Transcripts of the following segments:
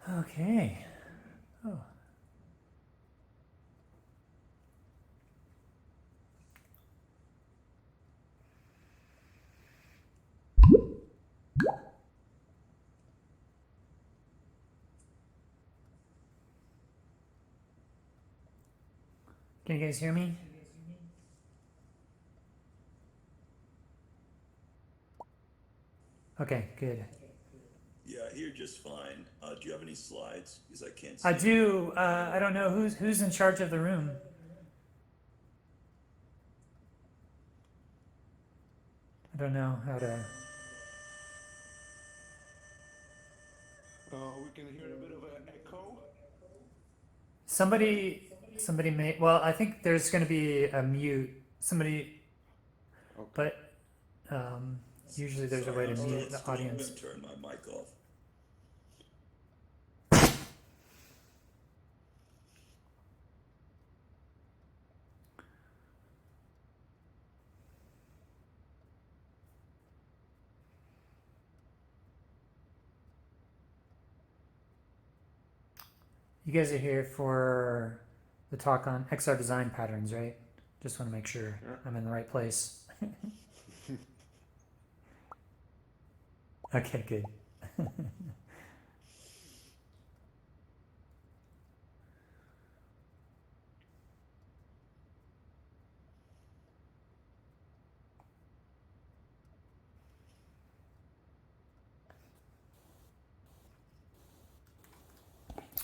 Okay. Oh. Can you guys hear me? Okay, good. Yeah, I hear just fine. Do you have any slides? Because I can't I see them do. on I don't know who's in charge of the room. I don't know how to. We can hear a bit of an echo. Somebody may. Well, I think there's going to be a mute. Somebody, Okay. but um, usually there's a Sorry, way to I'm still mute at the school. I'm audience. going to turn my mic off. You guys are here for the talk on XR design patterns, right? Just want to make sure Yeah. I'm in the right place. Okay, good.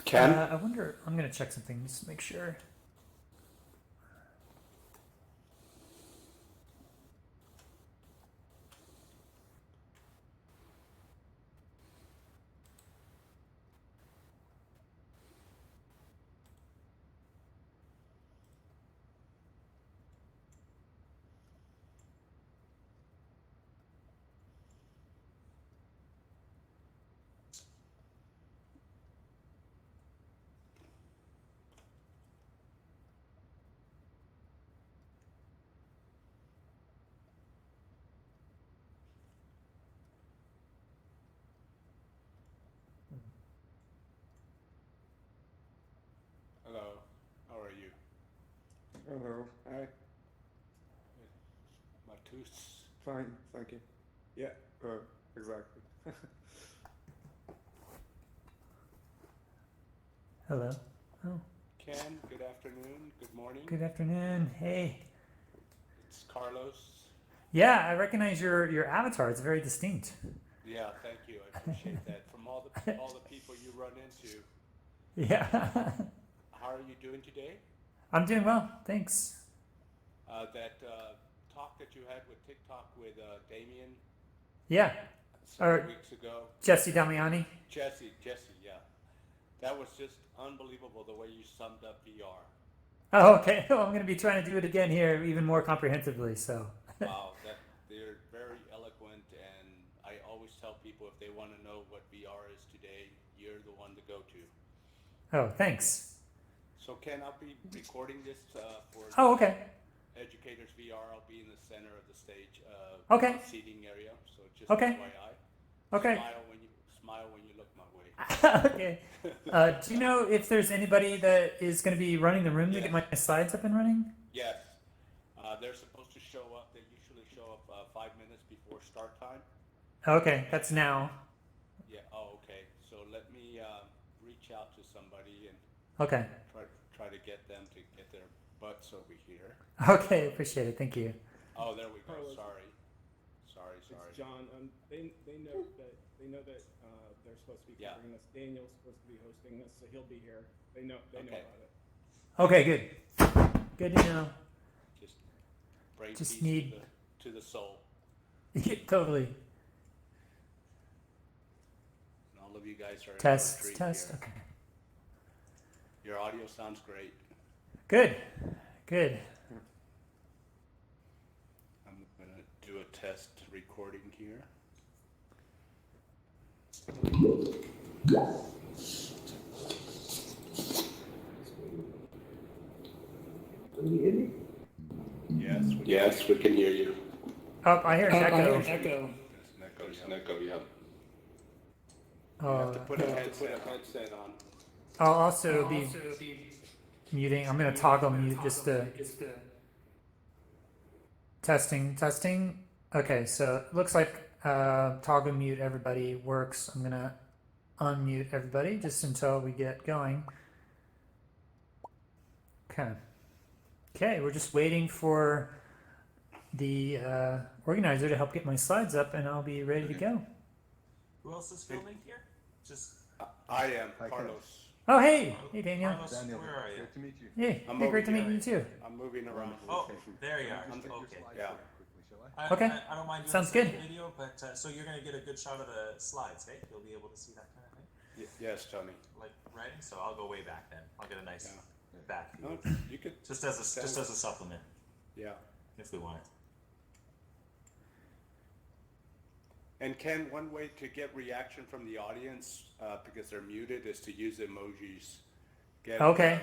Ken? I wonder. I'm going to check something just to make sure. Hello. How are you? Hello. Hi. My tooth's fine, thank you. Yeah, exactly. Hello. Oh, Ken, good afternoon, good morning. good afternoon. Hey. It's Carlos. Yeah, I recognize your avatar. It's very distinct. Yeah, thank you. I appreciate that. From all the people you run into, Yeah. how are you doing today? I'm doing well. Thanks. That talk that you had with TikTok with Damien Yeah. several Or weeks ago. Jesse Damiani. Jesse, yeah. That was just unbelievable the way you summed up VR. Oh, okay. Well, I'm going to be trying to do it again here, even more comprehensively. So. Wow, that they're very eloquent, and I always tell people if they want to know what VR is today, you're the one to go to. Oh, thanks. So Ken, I'll be recording this for Oh, okay. Educators VR. I'll be in the center of the stage, Okay. seating area. So just Okay. FYI. Okay. Smile when you look my way. Okay. Do you know if there's anybody that is going to be running the room to get my slides up and running? Yes. They're supposed to show up. They usually show up 5 minutes before start time. Okay, that's now. Yeah. Oh, okay. So let me reach out to somebody and Okay. try to get them to get their butts over here. Okay, appreciate it. Thank you. Oh, there we go. Carlos. Sorry. It's John. They know that they're supposed to be covering this. Daniel's supposed to be hosting this, so he'll be here. They know about it. Okay, good. Good to know. Just bring Just peace need to the soul. Yeah, totally. And all of you guys are Test. here. Okay. Your audio sounds great. Good. I'm gonna do a test recording here. Can you hear me? Yes, we can hear you. Oh, I hear an echo. There's an echo, yeah. You have to put a headset on. I'll also be muting. I'm going to toggle mute just to testing. Okay, so it looks like toggle mute everybody works. I'm going to unmute everybody just until we get going. Okay, we're just waiting for the organizer to help get my slides up, and I'll be ready to go. Who else is filming here? Just I am Carlos. Oh, hey Daniel. Carlos, Daniel, where are you? great to meet you. Hey, I'm hey, over great to meet here. you too. I'm moving around. Oh, there you are. Just take your Okay. slides Yeah. really quickly, shall I? Okay. I don't mind doing Sounds the good. video, but so you're gonna get a good shot of the slides, hey? You'll be able to see that kind of thing, Yes, Tony. like writing. So I'll go way back then. I'll get a nice back view. No, you could. Just as a supplement, Yeah. if we want it. And Ken, one way to get reaction from the audience, because they're muted, is to use emojis. Okay.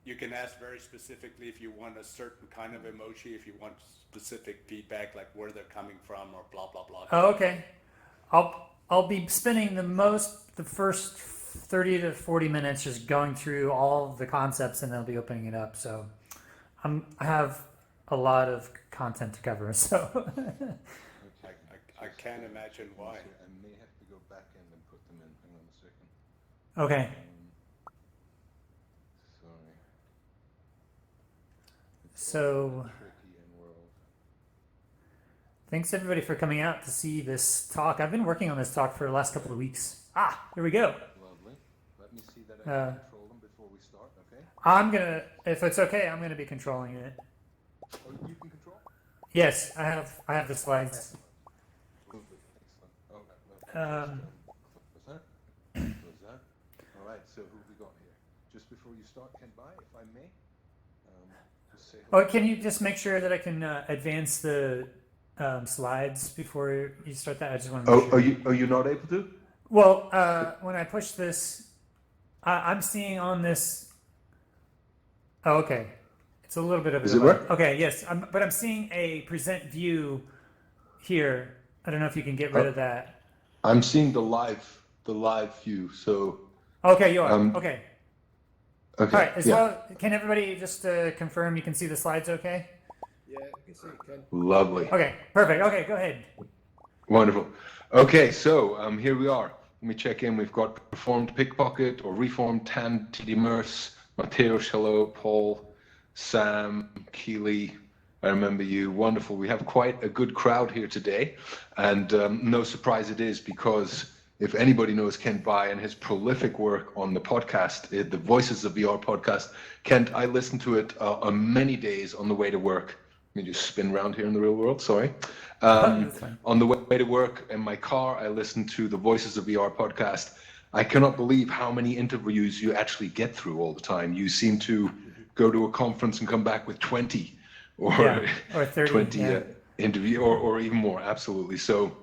You can ask very specifically if you want a certain kind of emoji, if you want specific feedback, like where they're coming from or blah, blah, blah. Oh, okay. I'll be spending the first 30 to 40 minutes just going through all of the concepts, and then I'll be opening it up. So I have a lot of content to cover. So I can't imagine why. I may have to go back in and put them in. Hang on a second. okay. Sorry. So Tricky and world. thanks everybody for coming out to see this talk. I've been working on this talk for the last couple of weeks. Here we go. Lovely. Let me see that I can control them before we start, okay? If it's okay, I'm gonna be controlling it. Oh, you can control? Yes, I have the slides. Excellent. Was that? All right, so who have we got here? Just before you start, Ken Bai, if I may, just say Oh, can you just make sure that I can advance the slides before you start that? I just want to make sure. Are you not able to? Well, when I push this, I'm seeing on this. Oh, okay. It's a little bit of. Does it work? Okay, yes, but I'm seeing a present view here. I don't know if you can get rid of that. I'm seeing the live view, so. Okay, you are. Okay. Okay. All right. Well, can everybody just confirm you can see the slides? Okay. Yeah, I can see it, Ken. Lovely. Okay. Perfect. Okay, go ahead. Wonderful. Okay, so here we are. Let me check in. We've got Performed Pickpocket or Reformed Tan TD Merce, Matteo Shallow, Paul, Sam, Keeley. I remember you. Wonderful. We have quite a good crowd here today. And no surprise it is, because if anybody knows Kent Bai and his prolific work on the podcast, the Voices of VR podcast, Kent, I listened to it on many days on the way to work. Let me just spin around here in the real world, sorry. On the way to work in my car, I listened to the Voices of VR podcast. I cannot believe how many interviews you actually get through all the time. You seem to go to a conference and come back with 20 or 30, 20 interview or even more. Absolutely. So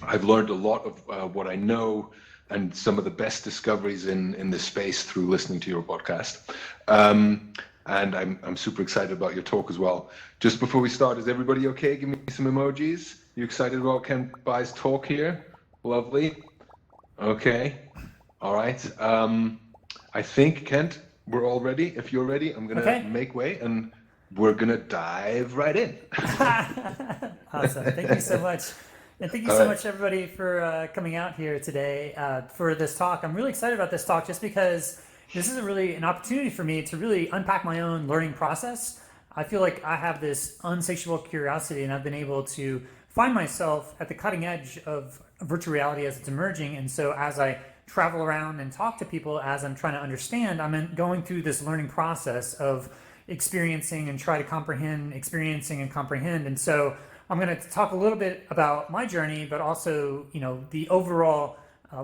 I've learned a lot of what I know and some of the best discoveries in this space through listening to your podcast. And I'm super excited about your talk as well. Just before we start, is everybody okay? Give me some emojis. You excited about Kent Bai's talk here? Lovely. Okay. All right. I think, Kent, we're all ready. If you're ready, I'm going to make way and we're going to dive right in. Awesome. Thank you so much. And thank you so much, everybody, for coming out here today for this talk. I'm really excited about this talk just because this is really an opportunity for me to really unpack my own learning process. I feel like I have this insatiable curiosity, and I've been able to find myself at the cutting edge of virtual reality as it's emerging. And so as I travel around and talk to people as I'm trying to understand, I'm going through this learning process of experiencing and try to comprehend, experiencing and comprehend. And so I'm going to talk a little bit about my journey, but also, the overall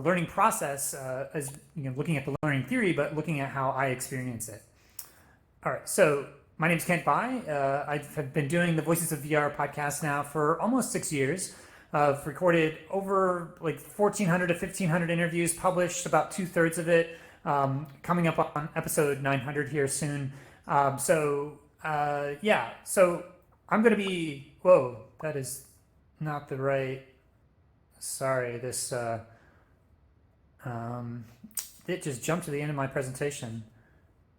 learning process as looking at the learning theory, but looking at how I experience it. All right, so my name is Kent Bai. I have been doing the Voices of VR podcast now for almost 6 years. I've recorded over 1,400 to 1,500 interviews, published about 2/3 of it, coming up on episode 900 here soon. So I'm going to be, whoa, that is not the right, sorry, this, It just jumped to the end of my presentation.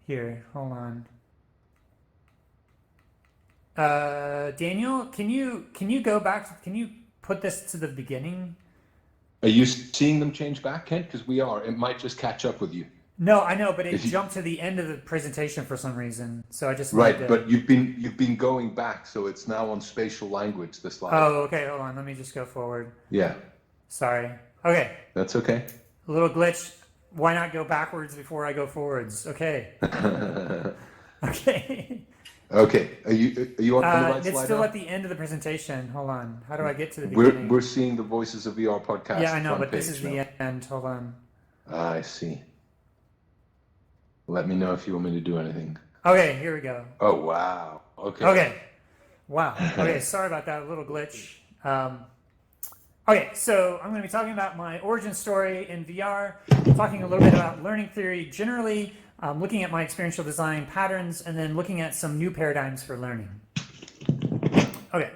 Here, hold on. Daniel, can you go back? Can you put this to the beginning? Are you seeing them change back, Kent? Because we are. It might just catch up with you. No, I know, but it jumped to the end of the presentation for some reason. So I just right. But you've been going back, so it's now on spatial language. The slide. Oh, okay. Hold on. Let me just go forward. Yeah. Sorry. Okay. That's okay. A little glitch. Why not go backwards before I go forwards? Okay. Okay. Okay. Are you on the right slide? It's still now? at the end of the presentation. Hold on. How do I get to the beginning? We're seeing the Voices of VR podcast. Yeah, I know, but page this is now. the end. Hold on. I see. Let me know if you want me to do anything. Okay, here we go. Oh, wow. Okay. Okay. Wow. Okay, sorry about that. A little glitch. Okay, so I'm going to be talking about my origin story in VR, talking a little bit about learning theory generally, looking at my experiential design patterns, and then looking at some new paradigms for learning. Okay.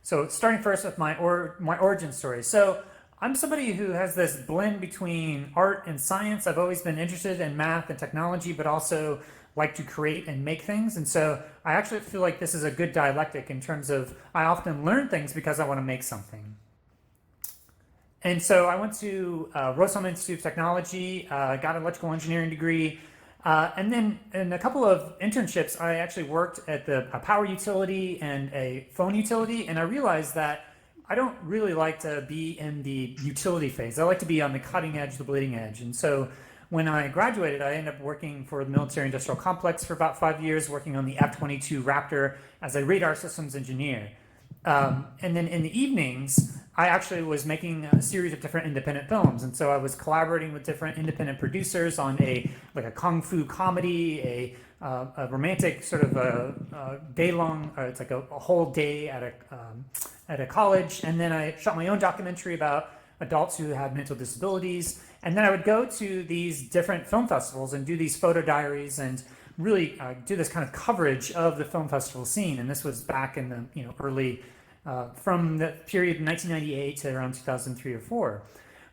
So starting first with my origin story. So I'm somebody who has this blend between art and science. I've always been interested in math and technology, but also like to create and make things. And so I actually feel like this is a good dialectic in terms of I often learn things because I want to make something. And so I went to Rosum Institute of Technology, got an electrical engineering degree, and then in a couple of internships, I actually worked at a power utility and a phone utility, and I realized that I don't really like to be in the utility phase. I like to be on the cutting edge, the bleeding edge. And so when I graduated, I ended up working for the military industrial complex for about 5 years, working on the F-22 Raptor as a radar systems engineer. And then in the evenings, I actually was making a series of different independent films. And so I was collaborating with different independent producers on a kung fu comedy, a romantic sort of a day-long, it's like a whole day at a college. And then I shot my own documentary about adults who had mental disabilities. And then I would go to these different film festivals and do these photo diaries and really do this kind of coverage of the film festival scene. And this was back in the early, from the period 1998 to around 2003 or 4.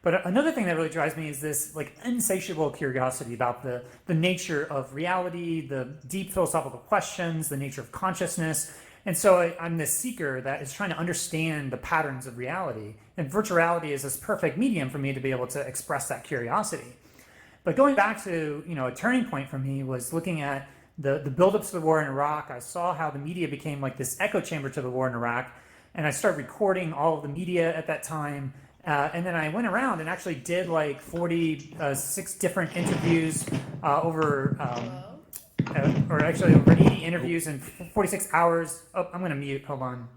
But another thing that really drives me is this like insatiable curiosity about the nature of reality, the deep philosophical questions, the nature of consciousness. And so I'm this seeker that is trying to understand the patterns of reality. And virtual reality is this perfect medium for me to be able to express that curiosity. But going back to, a turning point for me was looking at the buildup to the war in Iraq. I saw how the media became like this echo chamber to the war in Iraq. And I started recording all of the media at that time. And then I went around and actually did like 46 different interviews over 80 interviews in 46 hours. Oh, I'm going to mute. Hold on.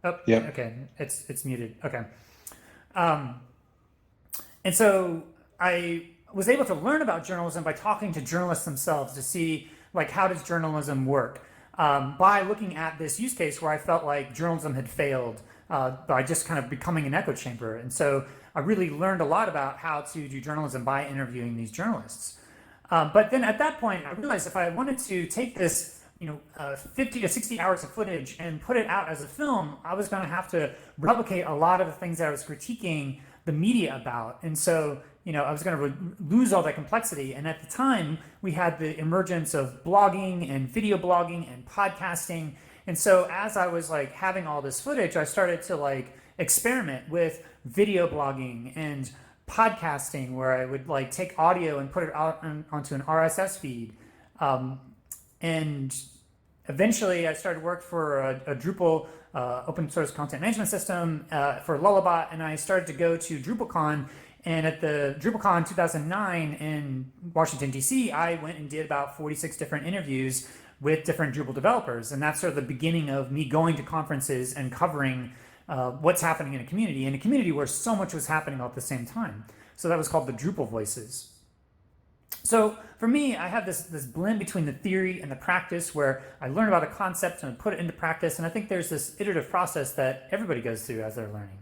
Oh, yeah. Okay. It's muted. Okay. And so I was able to learn about journalism by talking to journalists themselves to see like how does journalism work by looking at this use case where I felt like journalism had failed by just kind of becoming an echo chamber. And so I really learned a lot about how to do journalism by interviewing these journalists. But then at that point, I realized if I wanted to take this 50 to 60 hours of footage and put it out as a film, I was going to have to replicate a lot of the things that I was critiquing the media about. And so, I was going to lose all that complexity. And at the time, we had the emergence of blogging and video blogging and podcasting. And so as I was like having all this footage, I started to like experiment with video blogging and podcasting, where I would like take audio and put it out onto an RSS feed. And eventually I started work for a Drupal open source content management system for Lullabot, and I started to go to DrupalCon. And at the DrupalCon 2009 in Washington, D.C., I went and did about 46 different interviews with different Drupal developers. And that's sort of the beginning of me going to conferences and covering what's happening in a community where so much was happening all at the same time. So that was called the Drupal Voices. So for me, I have this blend between the theory and the practice where I learn about a concept and I put it into practice. And I think there's this iterative process that everybody goes through as they're learning.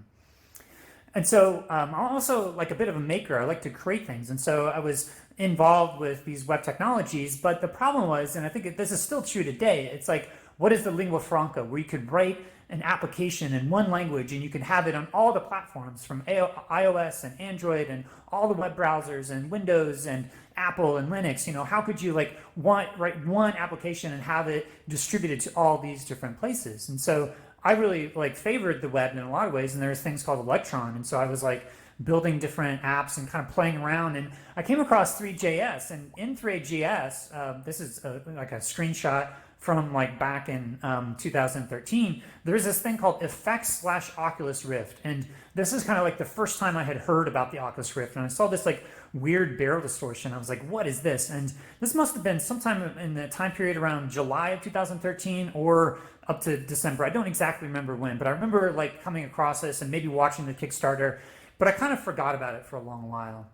And so I'm also like a bit of a maker. I like to create things. And so I was involved with these web technologies. But the problem was, and I think this is still true today, it's like, what is the lingua franca where you could write an application in one language and you can have it on all the platforms from iOS and Android and all the web browsers and Windows and Apple and Linux, you know, how could you like write one application and have it distributed to all these different places? And so I really like favored the web in a lot of ways, and there's things called Electron, and so I was like building different apps and kind of playing around, and I came across 3JS, and in 3JS, this is like a screenshot from like back in 2013, there's this thing called Effects/Oculus Rift, and this is kind of like the first time I had heard about the Oculus Rift, and I saw this like weird barrel distortion. I was like, what is this? And this must have been sometime in the time period around July of 2013 or up to December. I don't exactly remember when, but I remember like coming across this and maybe watching the Kickstarter, but I kind of forgot about it for a long while.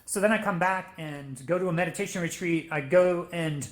So then I come back and go to a meditation retreat. I go and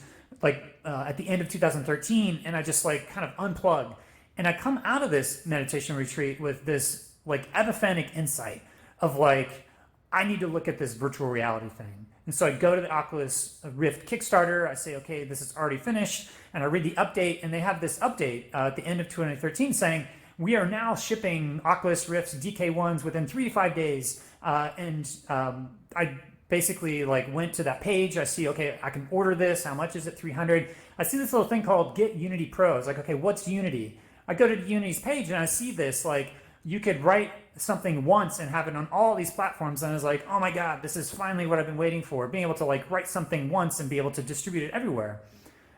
at the end of 2013, and I just like kind of unplug. And I come out of this meditation retreat with this like epiphanic insight of like, I need to look at this virtual reality thing. And so I go to the Oculus Rift Kickstarter. I say, okay, this is already finished. And I read the update, and they have this update at the end of 2013 saying, we are now shipping Oculus Rift's DK1s within 3 to 5 days. I basically like went to that page. I see, okay, I can order this. How much is it? 300. I see this little thing called Get Unity Pro. I was like, okay, what's Unity? I go to Unity's page and I see this, like you could write something once and have it on all these platforms. And I was like, oh my God, this is finally what I've been waiting for, being able to like write something once and be able to distribute it everywhere.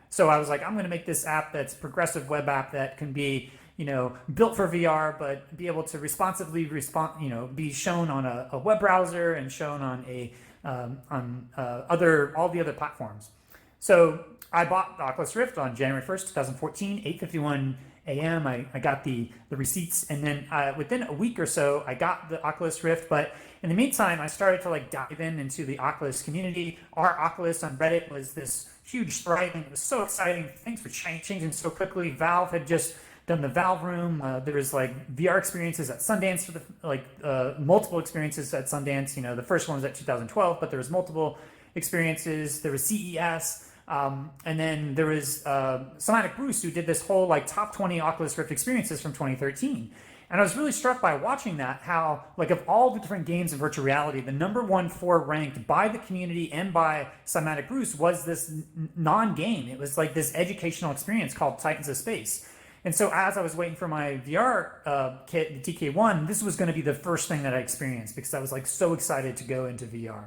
So I was like, I'm going to make this app that's progressive web app that can be, you know, built for VR, but be able to responsively be shown on a web browser and shown on all the other platforms. So I bought the Oculus Rift on January 1st, 2014, 8:51 a.m. I got the receipts, and then within a week or so, I got the Oculus Rift. But in the meantime, I started to like dive into the Oculus community. Our Oculus on Reddit was this huge thriving. It was so exciting. Things were changing so quickly. Valve had just done the Valve Room. There was like VR experiences at Sundance for the multiple experiences at Sundance. You know, the first one was at 2012, but there was multiple experiences. There was CES. And then there was Somatic Bruce, who did this whole like top 20 Oculus Rift experiences from 2013. And I was really struck by watching that, how like of all the different games in virtual reality, the number 4 ranked by the community and by Somatic Bruce was this non-game. It was like this educational experience called Titans of Space. And so as I was waiting for my VR kit, the TK1, this was going to be the first thing that I experienced because I was like so excited to go into VR.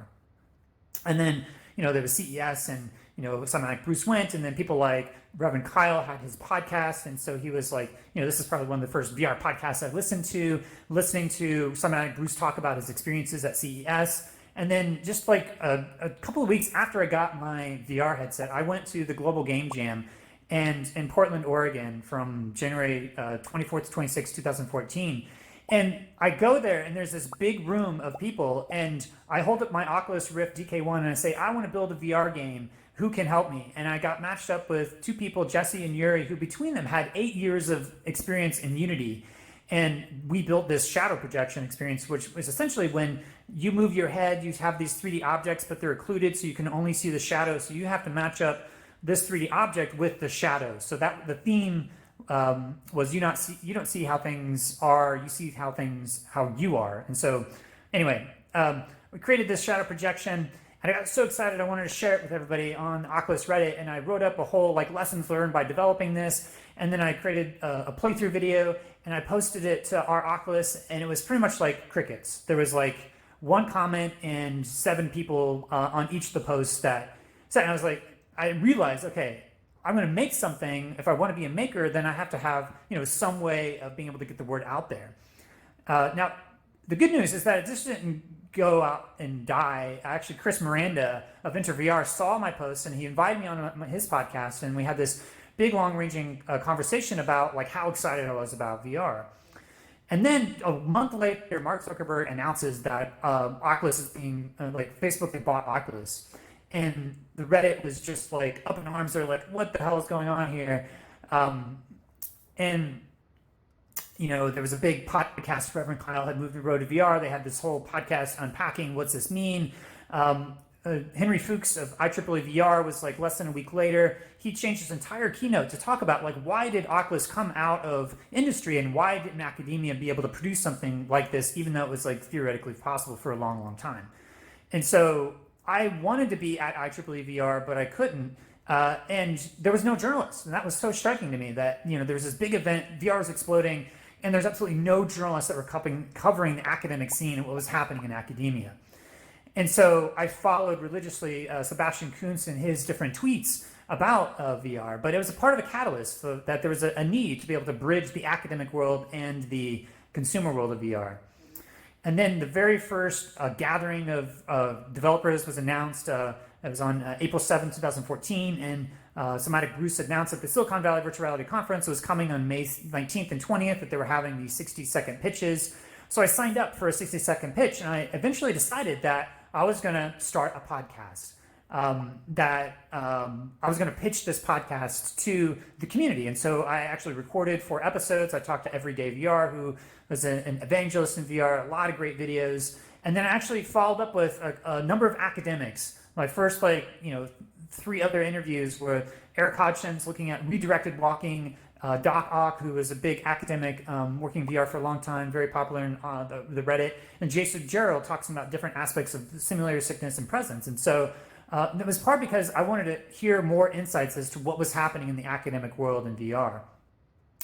And then, you know, there was CES, and you know, something like Bruce went, and then people like Reverend Kyle had his podcast, and so he was like, you know, this is probably one of the first VR podcasts I listened to, listening to something like Bruce talk about his experiences at CES. And then just like a couple of weeks after I got my VR headset, I went to the Global Game Jam and in Portland, Oregon from January 24th to 26th, 2014. And I go there, and there's this big room of people, and I hold up my Oculus Rift DK1 and I say, I want to build a VR game. Who can help me? And I got matched up with 2 people, Jesse and Yuri, who between them had 8 years of experience in Unity. And we built this shadow projection experience, which was essentially when you move your head, you have these 3D objects, but they're occluded, so you can only see the shadow. So you have to match up this 3D object with the shadow. So that the theme was you don't see how things are, you see how you are. And so anyway, we created this shadow projection. And I got so excited, I wanted to share it with everybody on Oculus Reddit, and I wrote up a whole like lessons learned by developing this, and then I created a playthrough video, and I posted it to our Oculus, and it was pretty much like crickets. There was like 1 comment and 7 people on each of the posts that said, and I was like, I realized, okay, I'm going to make something. If I want to be a maker, then I have to have, you know, some way of being able to get the word out there. Now, the good news is that it just didn't go out and die. Actually, Chris Miranda of InterVR saw my post, and he invited me on his podcast, and we had this big, long-ranging conversation about like how excited I was about VR. And then a month later, Mark Zuckerberg announces that Oculus is being like Facebook had bought Oculus, and the Reddit was just like up in arms. They're like, "What the hell is going on here?" And you know, there was a big podcast. Reverend Kyle had moved the road to VR. They had this whole podcast unpacking what's this mean. Henry Fuchs of IEEE VR was like less than a week later. He changed his entire keynote to talk about like why did Oculus come out of industry and why didn't academia be able to produce something like this, even though it was like theoretically possible for a long, long time. And so I wanted to be at IEEE VR, but I couldn't. And there was no journalist. And that was so striking to me that, you know, there was this big event, VR was exploding, and there's absolutely no journalists that were covering the academic scene and what was happening in academia. And so I followed religiously Sebastian Kuntz and his different tweets about VR, but it was a part of a catalyst so that there was a need to be able to bridge the academic world and the consumer world of VR. And then the very first gathering of developers was announced. It was on April 7th, 2014, and Somatic Bruce announced that the Silicon Valley Virtual Reality Conference was coming on May 19th and 20th, that they were having these 60-second pitches. So I signed up for a 60-second pitch, and I eventually decided that I was going to start a podcast, I was going to pitch this podcast to the community. And so I actually recorded 4 episodes. I talked to Everyday VR, who was an evangelist in VR, a lot of great videos. And then I actually followed up with a number of academics. My first 3 other interviews were Eric Hodgson's looking at redirected walking, Doc Ock, who was a big academic working VR for a long time, very popular in the Reddit, and Jason Gerald talks about different aspects of simulator sickness and presence. And so it was part because I wanted to hear more insights as to what was happening in the academic world in VR.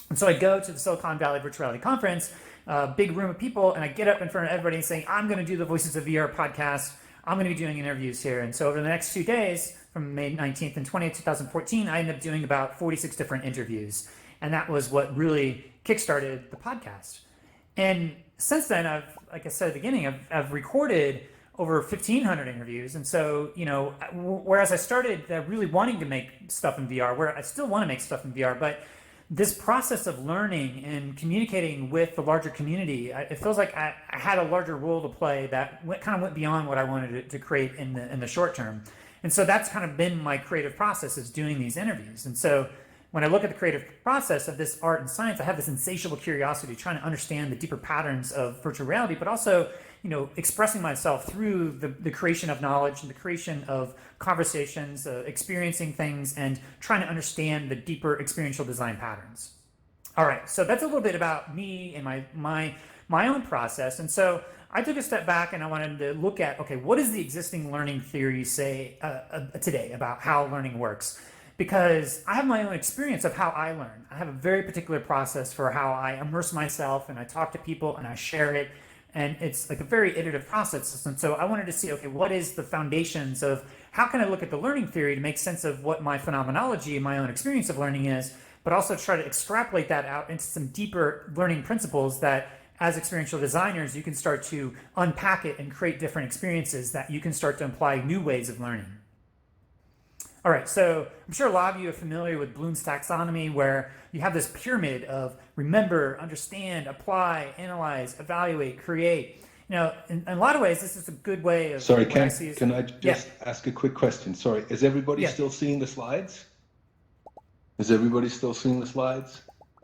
And so I go to the Silicon Valley Virtual Reality Conference, big room of people, and I get up in front of everybody and saying, I'm going to do the Voices of VR podcast. I'm going to be doing interviews here. And so over the next 2 days, from May 19th and 20th, 2014, I ended up doing about 46 different interviews. And that was what really kickstarted the podcast. And since then, like I said at the beginning, I've recorded over 1,500 interviews. And so, you know, whereas I started really wanting to make stuff in VR, where I still want to make stuff in VR, but this process of learning and communicating with the larger community, it feels like I had a larger role to play that kind of went beyond what I wanted to create in the short term. And so that's kind of been my creative process, is doing these interviews. And so when I look at the creative process of this art and science, I have this insatiable curiosity trying to understand the deeper patterns of virtual reality, but also, you know, expressing myself through the creation of knowledge and the creation of conversations, experiencing things, and trying to understand the deeper experiential design patterns. All right, so that's a little bit about me and my own process. And so I took a step back and I wanted to look at, okay, what does the existing learning theory say today about how learning works? Because I have my own experience of how I learn. I have a very particular process for how I immerse myself, and I talk to people and I share it. And it's like a very iterative process. And so I wanted to see, okay, what is the foundations of how can I look at the learning theory to make sense of what my phenomenology and my own experience of learning is, but also try to extrapolate that out into some deeper learning principles that as experiential designers, you can start to unpack it and create different experiences that you can start to apply new ways of learning. All right, so I'm sure a lot of you are familiar with Bloom's taxonomy, where you have this pyramid of remember, understand, apply, analyze, evaluate, create. You know, in a lot of ways, this is a good way of... Sorry, can I just ask a quick question? Sorry, is everybody still seeing the slides? Is everybody still seeing the slides?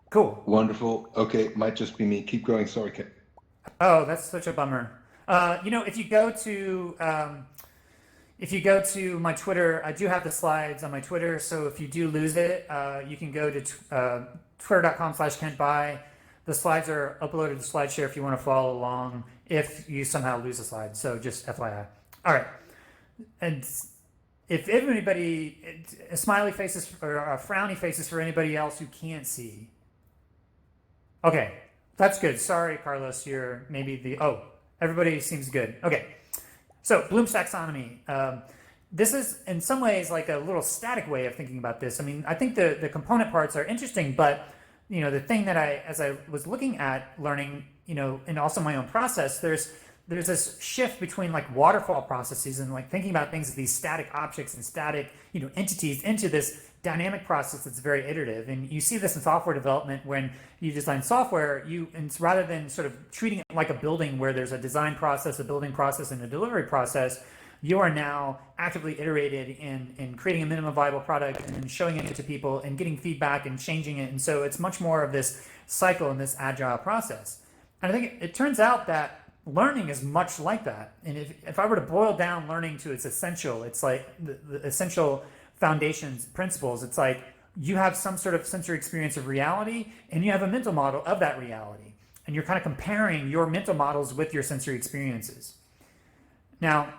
Cool. Wonderful. Okay, might just be me. Keep going. Sorry, Ken. Oh, that's such a bummer. You know, if you go to my Twitter, I do have the slides on my Twitter. So if you do lose it, you can go to twitter.com/KentBuy. The slides are uploaded to SlideShare if you want to follow along if you somehow lose a slide. So just FYI. All right. And if anybody, smiley faces or frowny faces for anybody else who can't see. Okay, that's good. Sorry, Carlos, you're maybe everybody seems good. Okay. So Bloom's taxonomy. This is in some ways like a little static way of thinking about this. I mean, I think the component parts are interesting, but you know, the thing that as I was looking at learning, you know, and also my own process, there's this shift between like waterfall processes and like thinking about things as these static objects and static, you know, entities into this dynamic process that's very iterative. And you see this in software development when you design software, and rather than sort of treating it like a building where there's a design process, a building process, and a delivery process, you are now actively iterated in creating a minimum viable product and showing it to people and getting feedback and changing it. And so it's much more of this cycle and this agile process. And I think it turns out that learning is much like that. And if I were to boil down learning to its essential, it's like the essential foundations, principles. It's like you have some sort of sensory experience of reality and you have a mental model of that reality. And you're kind of comparing your mental models with your sensory experiences. Now,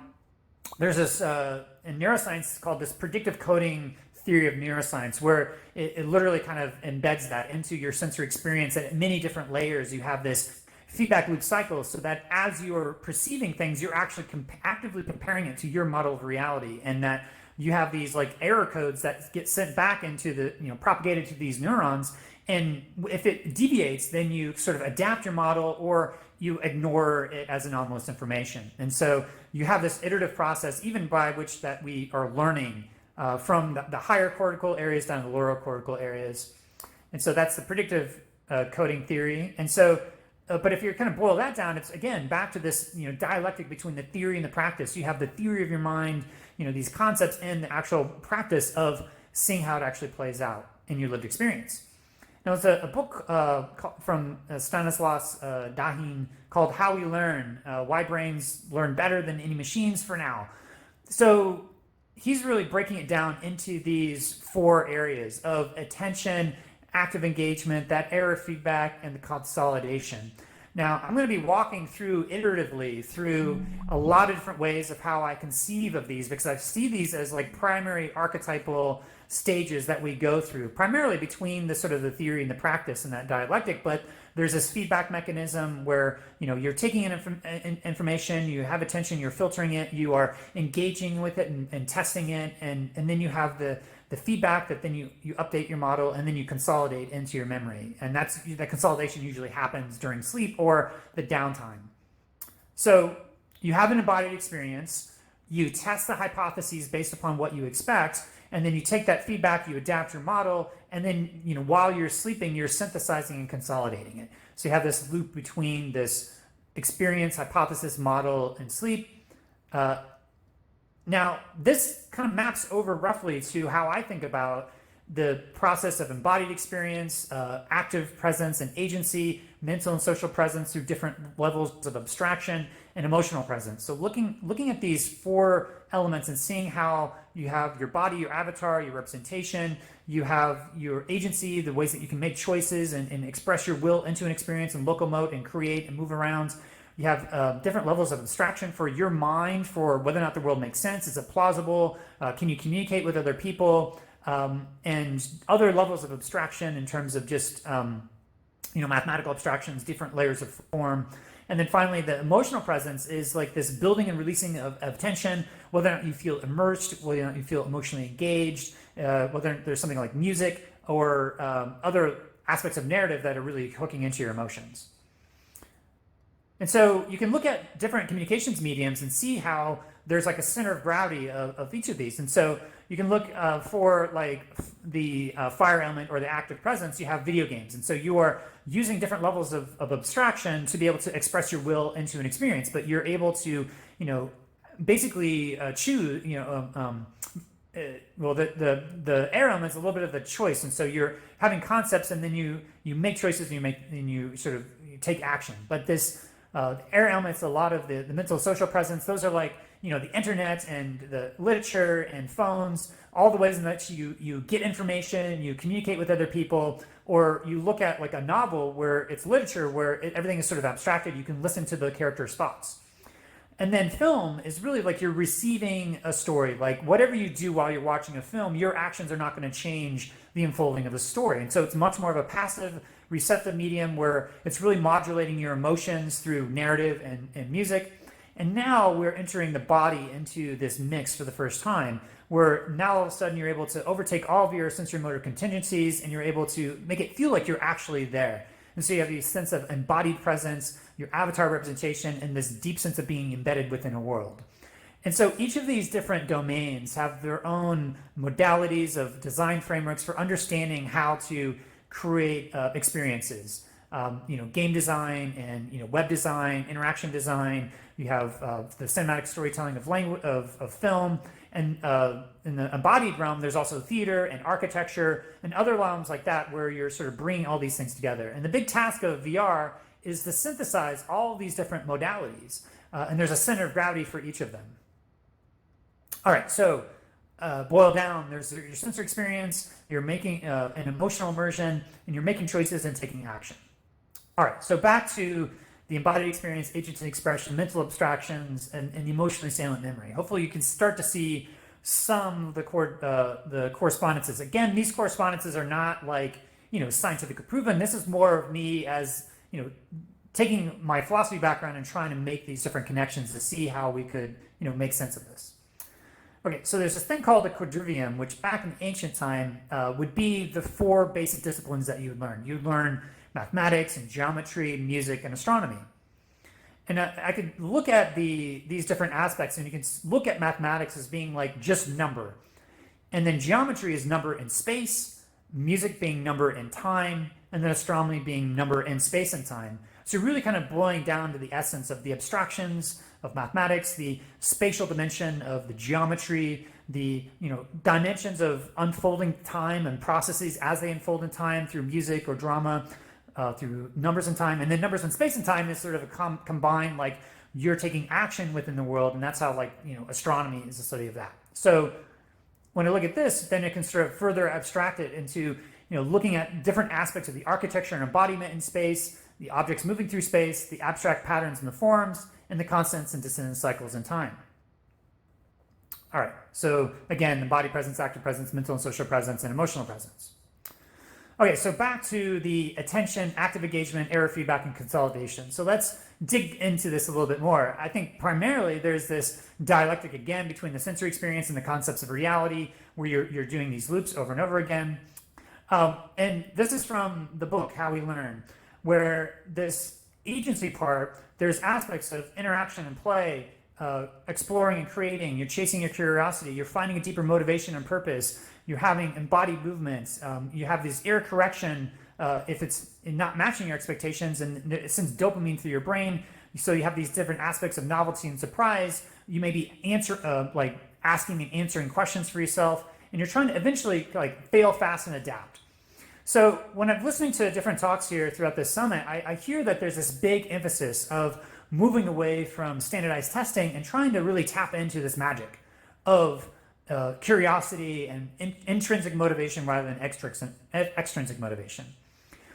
there's this, in neuroscience, called this predictive coding theory of neuroscience, where it literally kind of embeds that into your sensory experience at many different layers. You have this feedback loop cycle, so that as you're perceiving things, you're actually actively comparing it to your model of reality, and that you have these like error codes that get sent back into the, propagated to these neurons. And if it deviates, then you sort of adapt your model or you ignore it as anomalous information. And so you have this iterative process, even by which that we are learning from the higher cortical areas down to the lower cortical areas. And so that's the predictive coding theory. And so, but if you kind of boil that down, it's again back to this dialectic between the theory and the practice. You have the theory of your mind, these concepts, and the actual practice of seeing how it actually plays out in your lived experience. Now, it's a book from Stanislas Dehaene called How We Learn, Why Brains Learn Better Than Any Machines for Now. So he's really breaking it down into these 4 areas of attention, active engagement, that error feedback, and the consolidation. Now, I'm going to be walking through iteratively through a lot of different ways of how I conceive of these, because I see these as like primary archetypal stages that we go through, primarily between the sort of the theory and the practice and that dialectic. But there's this feedback mechanism where you're taking in information, you have attention, you're filtering it, you are engaging with it and testing it, and then you have the feedback that then you update your model, and then you consolidate into your memory. And that consolidation usually happens during sleep or the downtime. So you have an embodied experience, you test the hypotheses based upon what you expect, and then you take that feedback, you adapt your model, and then while you're sleeping, you're synthesizing and consolidating it. So you have this loop between this experience, hypothesis, model, and sleep. Now, this kind of maps over roughly to how I think about the process of embodied experience, active presence and agency, mental and social presence through different levels of abstraction, and emotional presence. So looking at these 4 elements and seeing how you have your body, your avatar, your representation, you have your agency, the ways that you can make choices and express your will into an experience and locomote and create and move around. You have different levels of abstraction for your mind, for whether or not the world makes sense. Is it plausible? Can you communicate with other people? And other levels of abstraction in terms of just mathematical abstractions, different layers of form. And then finally, the emotional presence is like this building and releasing of tension, whether or not you feel immersed, whether or not you feel emotionally engaged, whether there's something like music or other aspects of narrative that are really hooking into your emotions. And so you can look at different communications mediums and see how there's like a center of gravity of each of these. And so you can look for like the fire element or the active presence, you have video games. And so you are using different levels of abstraction to be able to express your will into an experience, but you're able to, basically choose, well, the air element is a little bit of the choice. And so you're having concepts and then you make choices and you sort of take action. But this air elements, a lot of the mental social presence, those are like, the internet and the literature and phones, all the ways in which you get information, you communicate with other people, or you look at like a novel where it's literature, where everything is sort of abstracted. You can listen to the character's thoughts. And then film is really like you're receiving a story. Like whatever you do while you're watching a film, your actions are not going to change the unfolding of the story. And so it's much more of a passive, receptive medium where it's really modulating your emotions through narrative and music. And now we're entering the body into this mix for the first time, where now all of a sudden you're able to overtake all of your sensory motor contingencies and you're able to make it feel like you're actually there. And so you have this sense of embodied presence, your avatar representation, and this deep sense of being embedded within a world. And so each of these different domains have their own modalities of design frameworks for understanding how to create experiences. Game design and web design, interaction design. You have the cinematic storytelling of film, And in the embodied realm, there's also theater and architecture and other realms like that where you're sort of bringing all these things together. And the big task of VR is to synthesize all of these different modalities. And there's a center of gravity for each of them. All right, so boil down, there's your sensory experience, you're making an emotional immersion, and you're making choices and taking action. All right, so back to the embodied experience, agency expression, mental abstractions, and emotionally salient memory. Hopefully you can start to see some of the correspondences. Again, these correspondences are not like, scientifically proven. This is more of me as, taking my philosophy background and trying to make these different connections to see how we could, make sense of this. Okay, so there's this thing called the quadrivium, which back in ancient time would be the 4 basic disciplines that you would learn. You'd learn mathematics and geometry, music, and astronomy. And I could look at these different aspects, and you can look at mathematics as being like just number. And then geometry is number in space, music being number in time, and then astronomy being number in space and time. So really kind of boiling down to the essence of the abstractions of mathematics, the spatial dimension of the geometry, the dimensions of unfolding time and processes as they unfold in time through music or drama, through numbers in time, and then numbers in space and time is sort of a combined, like you're taking action within the world, and that's how astronomy is the study of that. So when I look at this, then it can sort of further abstract it into looking at different aspects of the architecture and embodiment in space, the objects moving through space, the abstract patterns and the forms, and the constants and dissonance cycles in time. All right, so again, the body presence, active presence, mental and social presence, and emotional presence. Okay, so back to the attention, active engagement, error feedback, and consolidation. So let's dig into this a little bit more. I think primarily there's this dialectic again between the sensory experience and the concepts of reality, where you're doing these loops over and over again. And this is from the book, How We Learn, where this agency part, there's aspects of interaction and play, exploring and creating, you're chasing your curiosity, you're finding a deeper motivation and purpose, you're having embodied movements, you have this error correction if it's not matching your expectations, and it sends dopamine through your brain, so you have these different aspects of novelty and surprise. You may be asking and answering questions for yourself, and you're trying to eventually fail fast and adapt. So when I'm listening to different talks here throughout this summit, I hear that there's this big emphasis of moving away from standardized testing and trying to really tap into this magic of curiosity and intrinsic motivation rather than extrinsic motivation.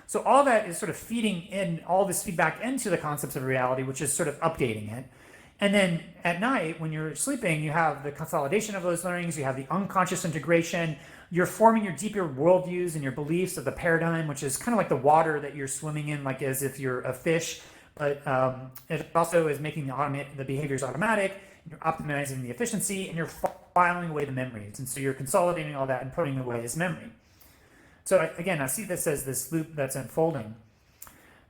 So all that is sort of feeding in all this feedback into the concepts of reality, which is sort of updating it. And then at night, when you're sleeping, you have the consolidation of those learnings, you have the unconscious integration, you're forming your deeper worldviews and your beliefs of the paradigm, which is kind of like the water that you're swimming in, like as if you're a fish, but it also is making the behaviors automatic, you're optimizing the efficiency, and you're filing away the memories. And so you're consolidating all that and putting it away as memory. So again, I see this as this loop that's unfolding.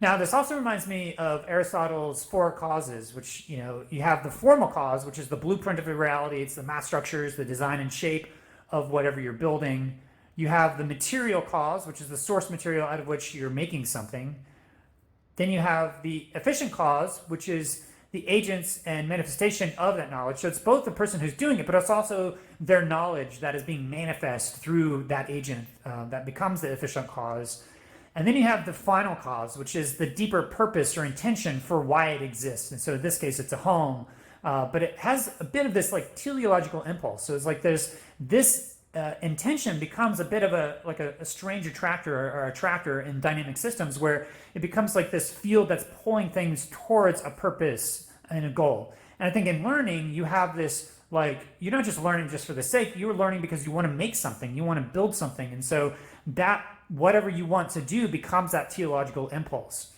Now, this also reminds me of Aristotle's 4 causes, which, you have the formal cause, which is the blueprint of the reality. It's the mass structures, the design and shape of whatever you're building. You have the material cause, which is the source material out of which you're making something. Then you have the efficient cause, which is the agents and manifestation of that knowledge. So it's both the person who's doing it, but it's also their knowledge that is being manifest through that agent that becomes the efficient cause. And then you have the final cause, which is the deeper purpose or intention for why it exists. And so in this case, it's a home, but it has a bit of this teleological impulse. So it's like there's this intention becomes a bit of a strange attractor or attractor in dynamic systems, where it becomes like this field that's pulling things towards a purpose and a goal. And I think in learning, you have this, you're not just learning just for the sake, you're learning because you want to make something, you want to build something. And so that whatever you want to do becomes that teleological impulse.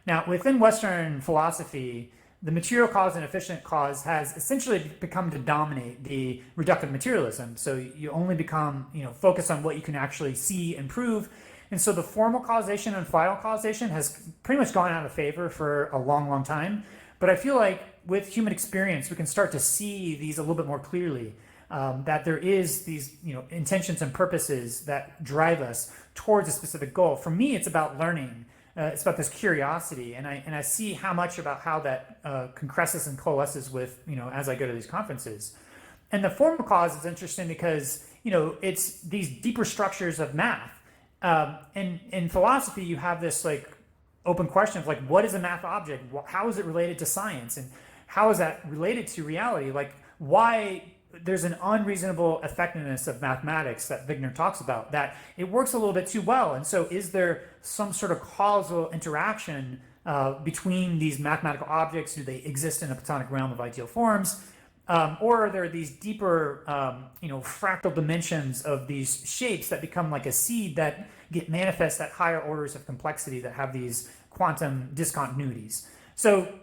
Now, within Western philosophy, the material cause and efficient cause has essentially become to dominate the reductive materialism. So you only become, focused on what you can actually see and prove. And so the formal causation and final causation has pretty much gone out of favor for a long, long time. But I feel like with human experience, we can start to see these a little bit more clearly. That there is these, intentions and purposes that drive us towards a specific goal. For me, it's about learning. It's about this curiosity, and I see how much about how that concresces and coalesces with, as I go to these conferences. And the formal cause is interesting because, it's these deeper structures of math. And in philosophy, you have this like open question of like, what is a math object? How is it related to science? And how is that related to reality? Like, why there's an unreasonable effectiveness of mathematics that Wigner talks about, that it works a little bit too well. And so is there some sort of causal interaction between these mathematical objects? Do they exist in a Platonic realm of ideal forms? Or are there these deeper, fractal dimensions of these shapes that become like a seed that get manifest at higher orders of complexity that have these quantum discontinuities? So,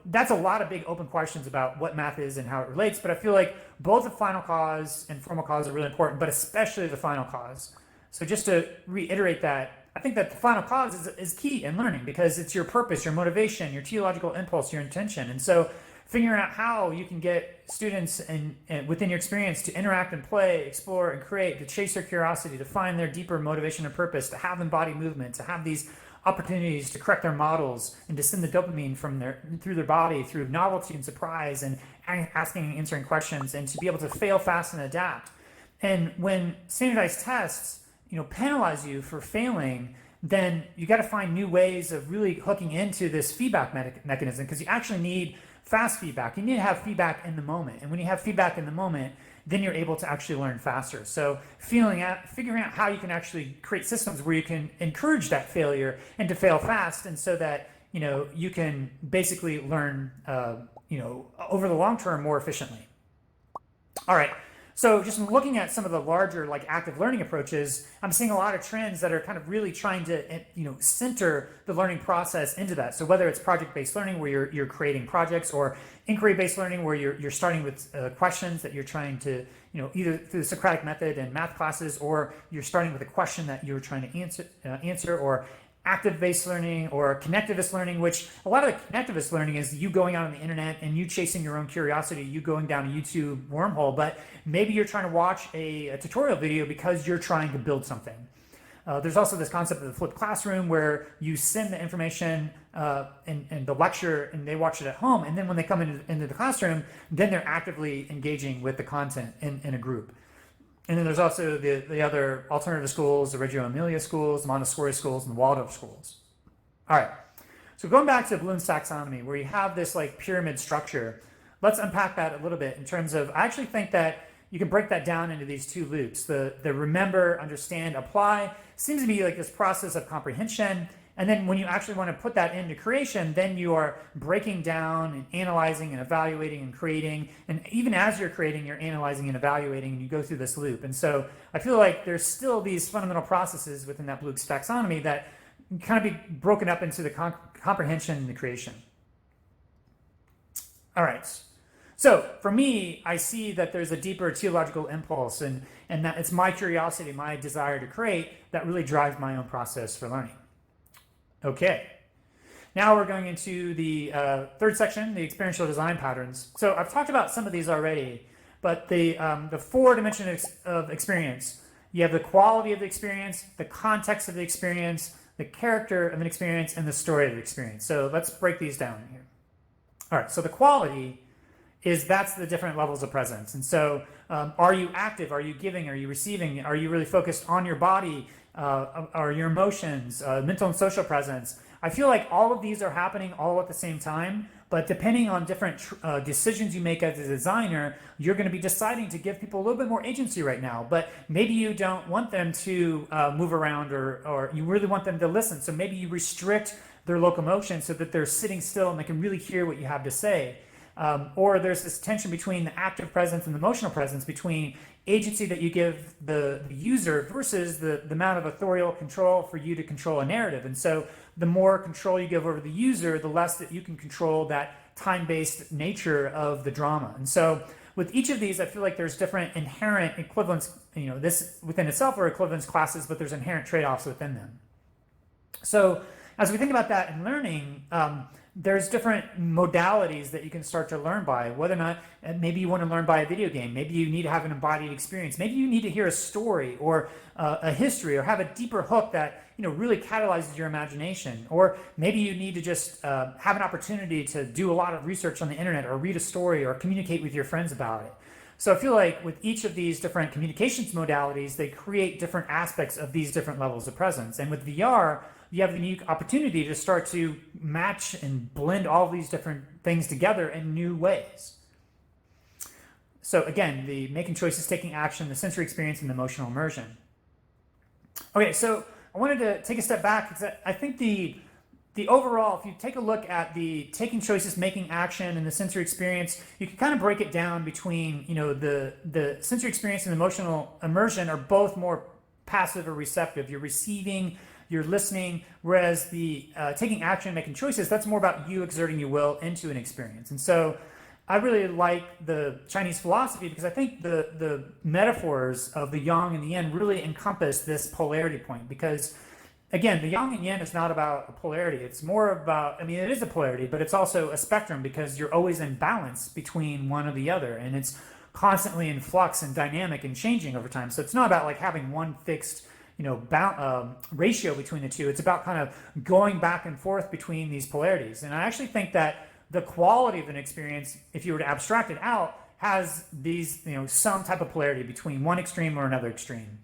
that's a lot of big open questions about what math is and how it relates. But I feel like both the final cause and formal cause are really important, but especially the final cause. So just to reiterate that, I think that the final cause is key in learning because it's your purpose, your motivation, your teleological impulse, your intention. And so figuring out how you can get students and within your experience to interact and play, explore and create, to chase their curiosity, to find their deeper motivation and purpose, to have embodied movement, to have these opportunities to correct their models and to send the dopamine through their body through novelty and surprise and asking and answering questions, and to be able to fail fast and adapt. And when standardized tests, penalize you for failing, then you got to find new ways of really hooking into this feedback mechanism, because you actually need fast feedback. You need to have feedback in the moment. And when you have feedback in the moment, then you're able to actually learn faster. So figuring out how you can actually create systems where you can encourage that failure and to fail fast, and so that you can basically learn over the long term more efficiently. All right. So just looking at some of the larger like active learning approaches, I'm seeing a lot of trends that are kind of really trying to center the learning process into that. So whether it's project-based learning where you're creating projects, or inquiry-based learning where you're starting with questions that you're trying to either through the Socratic method and math classes, or you're starting with a question that you're trying to answer, or active-based learning or connectivist learning, which a lot of the connectivist learning is you going out on the internet and you chasing your own curiosity, you going down a YouTube wormhole, but maybe you're trying to watch a tutorial video because you're trying to build something. There's also this concept of the flipped classroom where you send the information and the lecture and they watch it at home, and then when they come into the classroom, then they're actively engaging with the content in a group. And then there's also the other alternative schools, the Reggio Emilia schools, the Montessori schools, and the Waldorf schools. All right, so going back to Bloom's taxonomy, where you have this like pyramid structure, let's unpack that a little bit in terms of, I actually think that you can break that down into these two loops. The remember, understand, apply seems to be like this process of comprehension. And then when you actually want to put that into creation, then you are breaking down and analyzing and evaluating and creating. And even as you're creating, you're analyzing and evaluating, and you go through this loop. And so I feel like there's still these fundamental processes within that Bloom's taxonomy that can kind of be broken up into the comprehension and the creation. All right. So for me, I see that there's a deeper teleological impulse, and that it's my curiosity, my desire to create that really drives my own process for learning. Okay, now we're going into the third section, the experiential design patterns. So I've talked about some of these already, but the four dimensions of experience, you have the quality of the experience, the context of the experience, the character of an experience, and the story of the experience. So let's break these down here. All right, so the quality that's the different levels of presence. And so are you active? Are you giving? Are you receiving? Are you really focused on your body? Are your emotions, mental and social presence? I feel like all of these are happening all at the same time, but depending on different decisions you make as a designer, you're going to be deciding to give people a little bit more agency right now, but maybe you don't want them to move around, or you really want them to listen. So maybe you restrict their locomotion so that they're sitting still and they can really hear what you have to say. Or there's this tension between the active presence and the emotional presence, between agency that you give the user versus the amount of authorial control for you to control a narrative. And so the more control you give over the user, the less that you can control that time-based nature of the drama. And so with each of these, I feel like there's different inherent equivalence, this within itself are equivalence classes, but there's inherent trade-offs within them. So as we think about that in learning, there's different modalities that you can start to learn by, whether or not maybe you want to learn by a video game. Maybe you need to have an embodied experience. Maybe you need to hear a story or a history, or have a deeper hook that really catalyzes your imagination. Or maybe you need to just have an opportunity to do a lot of research on the internet, or read a story, or communicate with your friends about it. So I feel like with each of these different communications modalities, they create different aspects of these different levels of presence. And with VR, you have the unique opportunity to start to match and blend all these different things together in new ways. So again, the making choices, taking action, the sensory experience, and the emotional immersion. Okay, so I wanted to take a step back because I think the overall, if you take a look at the taking choices, making action, and the sensory experience, you can kind of break it down between, the sensory experience and emotional immersion are both more passive or receptive. You're receiving, you're listening, whereas the taking action, making choices, that's more about you exerting your will into an experience. And so I really like the Chinese philosophy because I think the metaphors of the yang and the yin really encompass this polarity point, because again, the yang and yin is not about a polarity. It's more about, it is a polarity, but it's also a spectrum because you're always in balance between one or the other. And it's constantly in flux and dynamic and changing over time. So it's not about like having one fixed, ratio between the two. It's about kind of going back and forth between these polarities. And I actually think that the quality of an experience, if you were to abstract it out, has these, some type of polarity between one extreme or another extreme.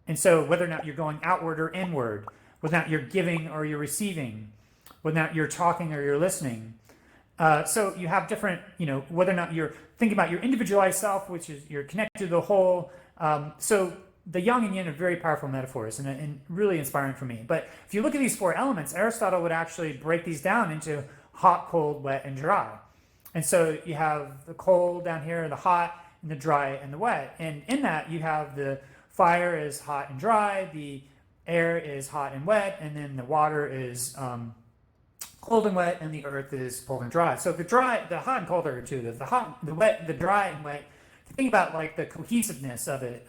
And so whether or not you're going outward or inward, whether or not you're giving or you're receiving, whether or not you're talking or you're listening. So you have different, whether or not you're thinking about your individualized self, which is you're connected to the whole. So the yang and yin are very powerful metaphors and really inspiring for me. But if you look at these four elements, Aristotle would actually break these down into hot, cold, wet, and dry. And so you have the cold down here, the hot, and the dry, and the wet. And in that, you have the fire is hot and dry, the air is hot and wet, and then the water is cold and wet, and the earth is cold and dry. So the hot and cold are intuitive. The hot, the wet, the dry and wet. Think about like the cohesiveness of it,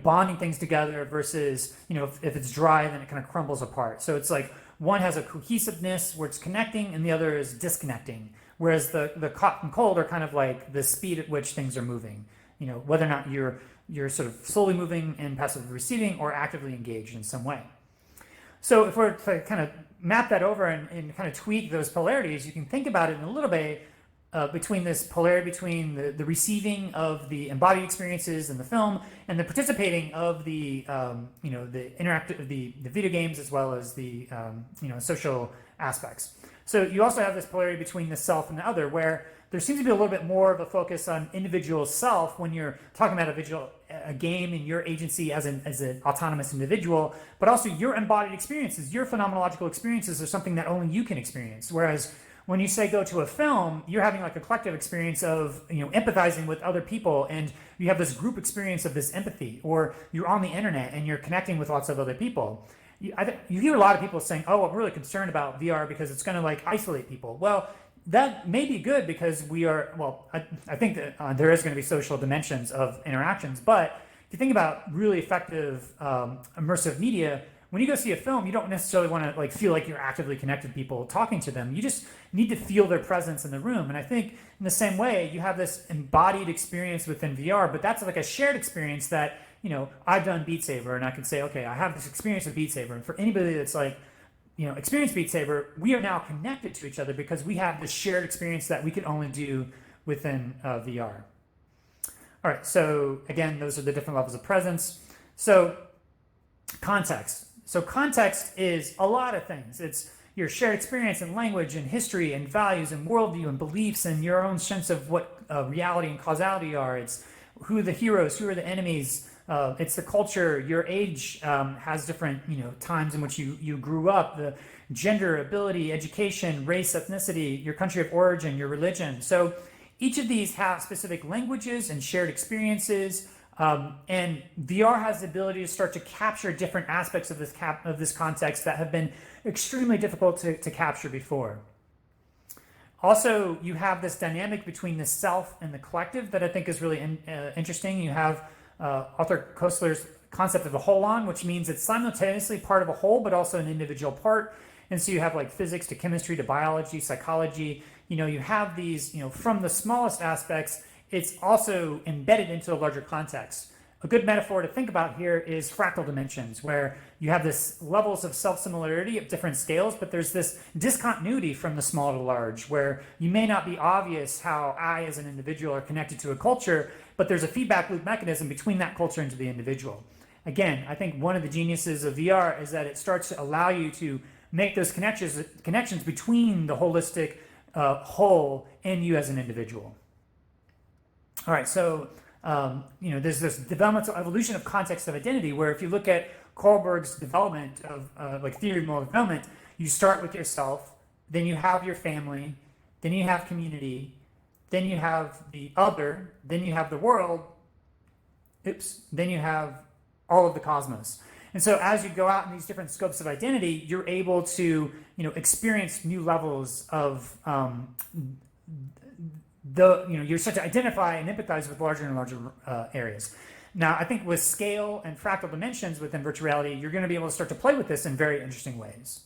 bonding things together versus, if it's dry, then it kind of crumbles apart. So it's like one has a cohesiveness where it's connecting and the other is disconnecting. Whereas the hot and cold are kind of like the speed at which things are moving, whether or not you're sort of slowly moving and passively receiving or actively engaged in some way. So if we're to kind of map that over and kind of tweak those polarities, you can think about it in a little bit between this polarity between the receiving of the embodied experiences in the film and the participating of the the interactive the video games as well as the social aspects. So you also have this polarity between the self and the other, where there seems to be a little bit more of a focus on individual self when you're talking about a game and your agency as an autonomous individual, but also your embodied experiences, your phenomenological experiences are something that only you can experience. Whereas when you say go to a film, you're having like a collective experience of empathizing with other people, and you have this group experience of this empathy. Or you're on the internet and you're connecting with lots of other people. You hear a lot of people saying, "Oh, I'm really concerned about VR because it's going to like isolate people." Well, that may be good because we are. Well, I think that there is going to be social dimensions of interactions, but if you think about really effective immersive media, when you go see a film, you don't necessarily want to like feel like you're actively connected to people talking to them. You just need to feel their presence in the room. And I think in the same way, you have this embodied experience within VR, but that's like a shared experience that, I've done Beat Saber and I can say, okay, I have this experience with Beat Saber. And for anybody that's like, experienced Beat Saber, we are now connected to each other because we have this shared experience that we can only do within VR. All right, so again, those are the different levels of presence. So context. So context is a lot of things. It's your shared experience and language and history and values and worldview and beliefs and your own sense of what reality and causality are. It's who are the heroes, who are the enemies. It's the culture. Your age has different, times in which you grew up. The gender, ability, education, race, ethnicity, your country of origin, your religion. So each of these have specific languages and shared experiences. And VR has the ability to start to capture different aspects of this context that have been extremely difficult to capture before. Also, you have this dynamic between the self and the collective that I think is really interesting. You have Arthur Koestler's concept of the holon, which means it's simultaneously part of a whole, but also an individual part. And so you have like physics to chemistry to biology, psychology. You have these, from the smallest aspects, it's also embedded into a larger context. a good metaphor to think about here is fractal dimensions, where you have this levels of self-similarity at different scales, but there's this discontinuity from the small to large, where you may not be obvious how I as an individual are connected to a culture, but there's a feedback loop mechanism between that culture and to the individual. Again, I think one of the geniuses of VR is that it starts to allow you to make those connections between the holistic whole and you as an individual. All right, so there's this developmental evolution of context of identity, where if you look at Kohlberg's development of like theory of moral development, you start with yourself, then you have your family, then you have community, then you have the other, then you have the world, then you have all of the cosmos. And so as you go out in these different scopes of identity, you're able to, experience new levels of you start to identify and empathize with larger and larger areas. Now, I think with scale and fractal dimensions within virtual reality, you're going to be able to start to play with this in very interesting ways.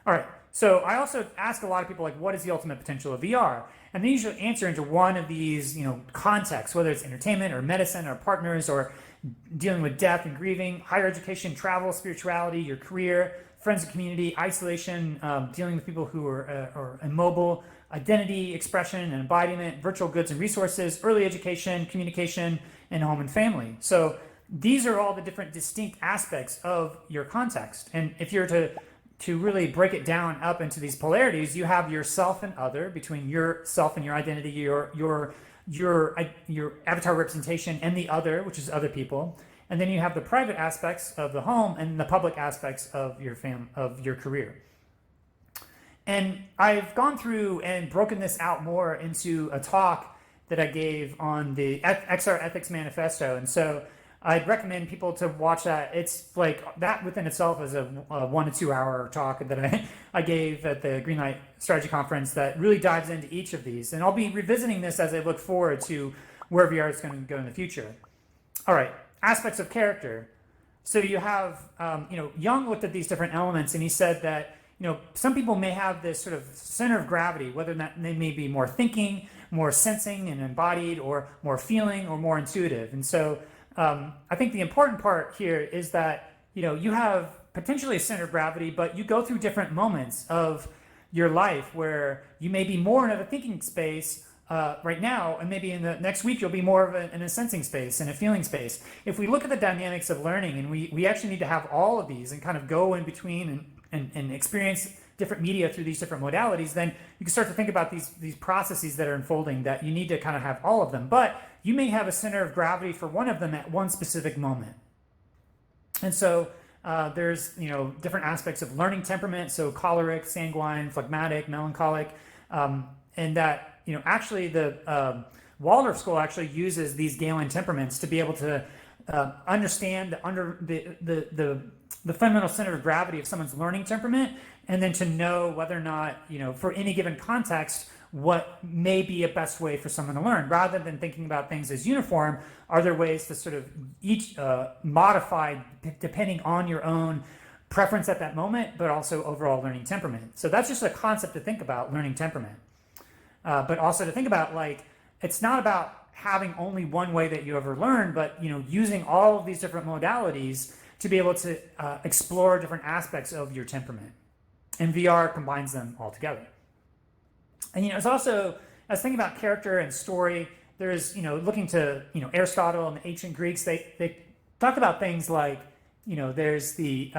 All right, so I also ask a lot of people, like, what is the ultimate potential of VR? And they usually answer into one of these, contexts, whether it's entertainment or medicine or partners or dealing with death and grieving, higher education, travel, spirituality, your career, friends and community, isolation, dealing with people who are immobile, identity, expression and embodiment, virtual goods and resources, early education, communication, and home and family. So these are all the different distinct aspects of your context. And if you're to really break it down up into these polarities, you have yourself and other, between yourself and your identity, your avatar representation, and the other, which is other people. And then you have the private aspects of the home and the public aspects of your career. And I've gone through and broken this out more into a talk that I gave on the XR Ethics Manifesto. And so I'd recommend people to watch that. It's like that within itself is a 1 to 2 hour talk that I gave at the Greenlight Strategy Conference that really dives into each of these. And I'll be revisiting this as I look forward to where VR is going to go in the future. All right, aspects of character. So you have, Jung looked at these different elements, and he said that, some people may have this sort of center of gravity, whether that they may be more thinking, more sensing and embodied, or more feeling, or more intuitive. And so I think the important part here is that, you have potentially a center of gravity, but you go through different moments of your life where you may be more in a thinking space right now, and maybe in the next week you'll be more of in a sensing space and a feeling space. If we look at the dynamics of learning, and we actually need to have all of these and kind of go in between and experience different media through these different modalities, then you can start to think about these processes that are unfolding, that you need to kind of have all of them. But you may have a center of gravity for one of them at one specific moment. And so there's different aspects of learning temperament, so choleric, sanguine, phlegmatic, melancholic, and that actually the Waldorf School actually uses these Galen temperaments to be able to understand the fundamental center of gravity of someone's learning temperament, and then to know whether or not, for any given context, what may be a best way for someone to learn. Rather than thinking about things as uniform, are there ways to sort of each modify depending on your own preference at that moment, but also overall learning temperament. So that's just a concept to think about, learning temperament. But also to think about, like, it's not about having only one way that you ever learn, but using all of these different modalities to be able to explore different aspects of your temperament. And VR combines them all together. And it's also, I was thinking about character and story. There's looking to Aristotle and the ancient Greeks. They talk about things like there's the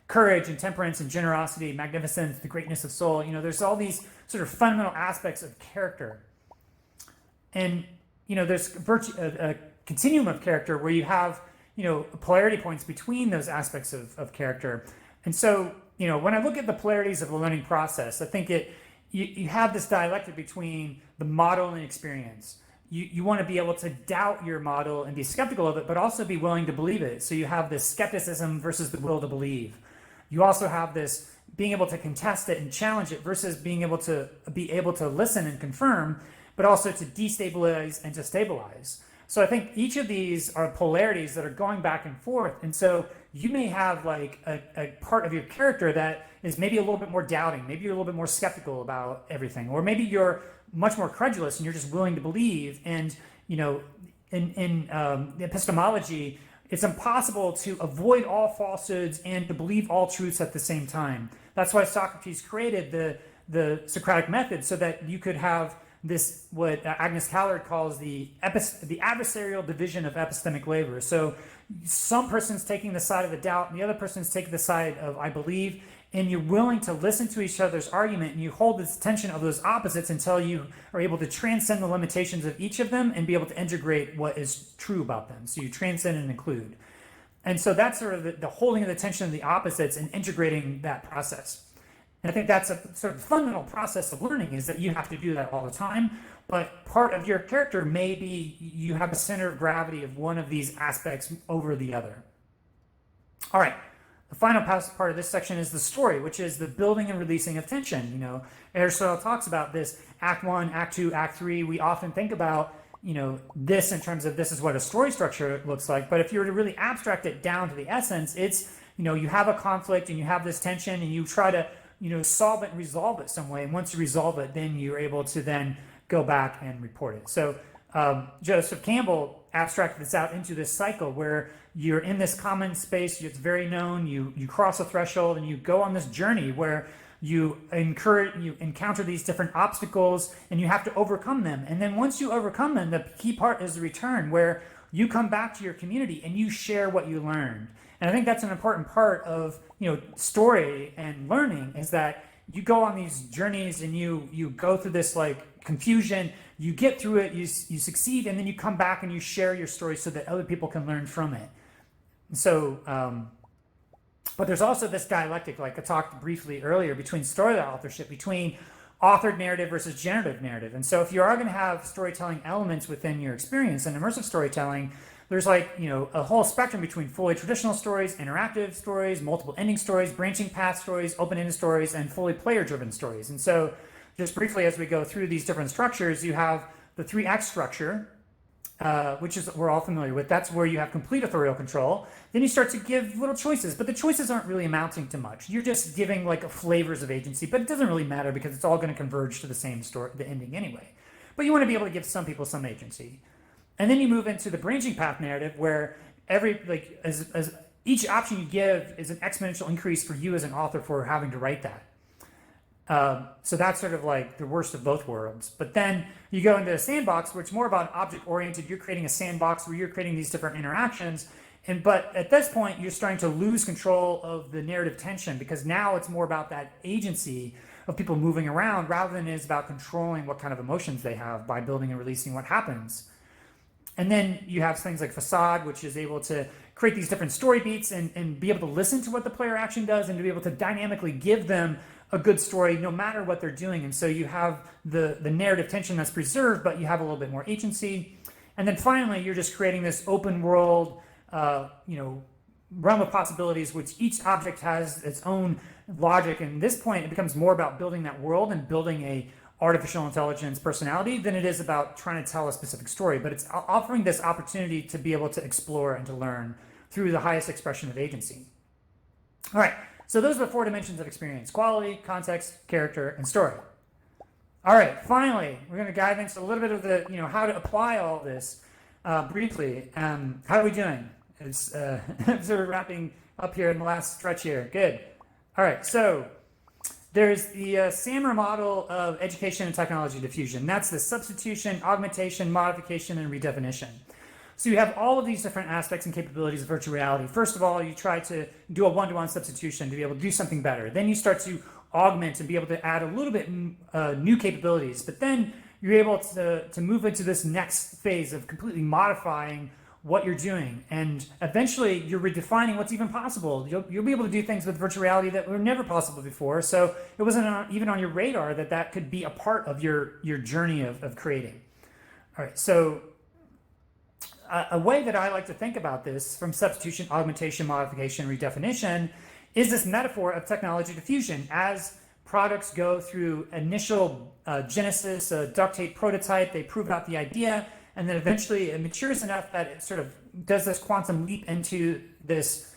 courage and temperance and generosity, magnificence, the greatness of soul. There's all these sort of fundamental aspects of character. And there's a continuum of character where you have polarity points between those aspects of character. And so when I look at the polarities of the learning process, I think you have this dialectic between the model and experience. You want to be able to doubt your model and be skeptical of it, but also be willing to believe it. So you have this skepticism versus the will to believe. You also have this being able to contest it and challenge it versus being able to listen and confirm, but also to destabilize and to stabilize. So I think each of these are polarities that are going back and forth. And so you may have like a part of your character that is maybe a little bit more doubting. Maybe you're a little bit more skeptical about everything. Or maybe you're much more credulous and you're just willing to believe. And, epistemology, it's impossible to avoid all falsehoods and to believe all truths at the same time. That's why Socrates created the Socratic method, so that you could have this, what Agnes Callard calls the adversarial division of epistemic labor. So some person's taking the side of the doubt, and the other person's taking the side of I believe, and you're willing to listen to each other's argument, and you hold this tension of those opposites until you are able to transcend the limitations of each of them and be able to integrate what is true about them. So you transcend and include. And so that's sort of the holding of the tension of the opposites and integrating that process. And I think that's a sort of fundamental process of learning, is that you have to do that all the time. But part of your character may be you have a center of gravity of one of these aspects over the other. All right. The final part of this section is the story, which is the building and releasing of tension. You know, Aristotle talks about this Act 1, Act 2, Act 3. We often think about, you know, this in terms of this is what a story structure looks like. But if you were to really abstract it down to the essence, it's, you know, you have a conflict and you have this tension and you try to, you know, solve it and resolve it some way. And once you resolve it, then you're able to then go back and report it. So Joseph Campbell abstracted this out into this cycle where you're in this common space, it's very known, you cross a threshold and you go on this journey where you encounter these different obstacles and you have to overcome them. And then once you overcome them, the key part is the return, where you come back to your community and you share what you learned. And I think that's an important part of, you know, story and learning, is that you go on these journeys and you go through this like confusion, you get through it, you succeed, and then you come back and you share your story so that other people can learn from it. So, but there's also this dialectic, like I talked briefly earlier, between story authorship, between authored narrative versus generative narrative. And so if you are going to have storytelling elements within your experience and immersive storytelling, there's like, you know, a whole spectrum between fully traditional stories, interactive stories, multiple ending stories, branching path stories, open-ended stories, and fully player-driven stories. And so just briefly, as we go through these different structures, you have the 3X structure, which is we're all familiar with. That's where you have complete authorial control. Then you start to give little choices, but the choices aren't really amounting to much. You're just giving like flavors of agency, but it doesn't really matter because it's all going to converge to the same story, the ending anyway. But you want to be able to give some people some agency. And then you move into the branching path narrative, where as each option you give is an exponential increase for you as an author for having to write that. So that's sort of like the worst of both worlds. But then you go into a sandbox, where it's more about object-oriented. You're creating a sandbox where you're creating these different interactions. But at this point, you're starting to lose control of the narrative tension, because now it's more about that agency of people moving around rather than it is about controlling what kind of emotions they have by building and releasing what happens. And then you have things like facade, which is able to create these different story beats and be able to listen to what the player action does and to be able to dynamically give them a good story no matter what they're doing. And so you have the narrative tension that's preserved, but you have a little bit more agency. And then finally, you're just creating this open world, realm of possibilities, which each object has its own logic. And at this point, it becomes more about building that world and building a artificial intelligence personality than it is about trying to tell a specific story. But it's offering this opportunity to be able to explore and to learn through the highest expression of agency. All right, so those are the 4 dimensions of experience: quality, context, character, and story. All right, finally, we're going to dive into a little bit of the, how to apply all this briefly. How are we doing? It's sort of wrapping up here in the last stretch here. Good. All right, so there's the SAMR model of education and technology diffusion. That's the substitution, augmentation, modification, and redefinition. So you have all of these different aspects and capabilities of virtual reality. First of all, you try to do a one-to-one substitution to be able to do something better. Then you start to augment and be able to add a little bit new capabilities. But then you're able to move into this next phase of completely modifying what you're doing, and eventually you're redefining what's even possible. You'll be able to do things with virtual reality that were never possible before, so it wasn't even on your radar that could be a part of your journey of creating. All right, so a way that I like to think about this from substitution, augmentation, modification, redefinition is this metaphor of technology diffusion. As products go through initial genesis, a duct tape prototype, they prove out the idea, and then eventually it matures enough that it sort of does this quantum leap into this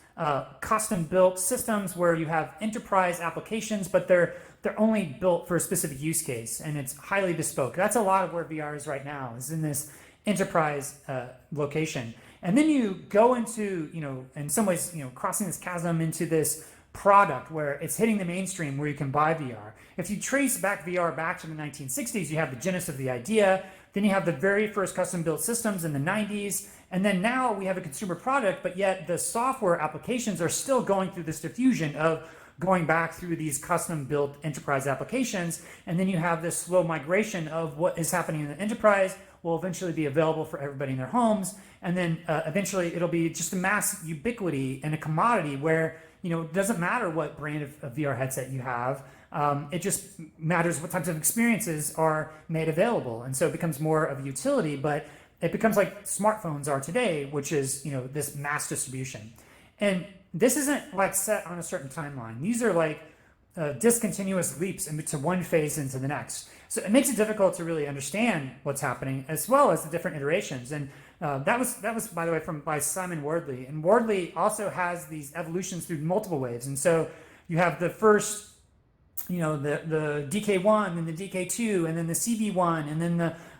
custom-built systems where you have enterprise applications, but they're only built for a specific use case, and it's highly bespoke. That's a lot of where VR is right now, is in this enterprise location. And then you go into, in some ways, crossing this chasm into this product where it's hitting the mainstream where you can buy VR. If you trace back VR back to the 1960s, you have the genesis of the idea. Then you have the very first custom built systems in the 90s. And then now we have a consumer product, but yet the software applications are still going through this diffusion of going back through these custom built enterprise applications. And then you have this slow migration of what is happening in the enterprise will eventually be available for everybody in their homes. And then eventually it'll be just a mass ubiquity and a commodity where, it doesn't matter what brand of VR headset you have. It just matters what types of experiences are made available. And so it becomes more of a utility, but it becomes like smartphones are today, which is, this mass distribution. And this isn't like set on a certain timeline. These are like discontinuous leaps into one phase into the next. So it makes it difficult to really understand what's happening, as well as the different iterations. And that was, by the way, by Simon Wardley. And Wardley also has these evolutions through multiple waves. And so you have the first, the DK1 and the DK2, and then the CB1, and then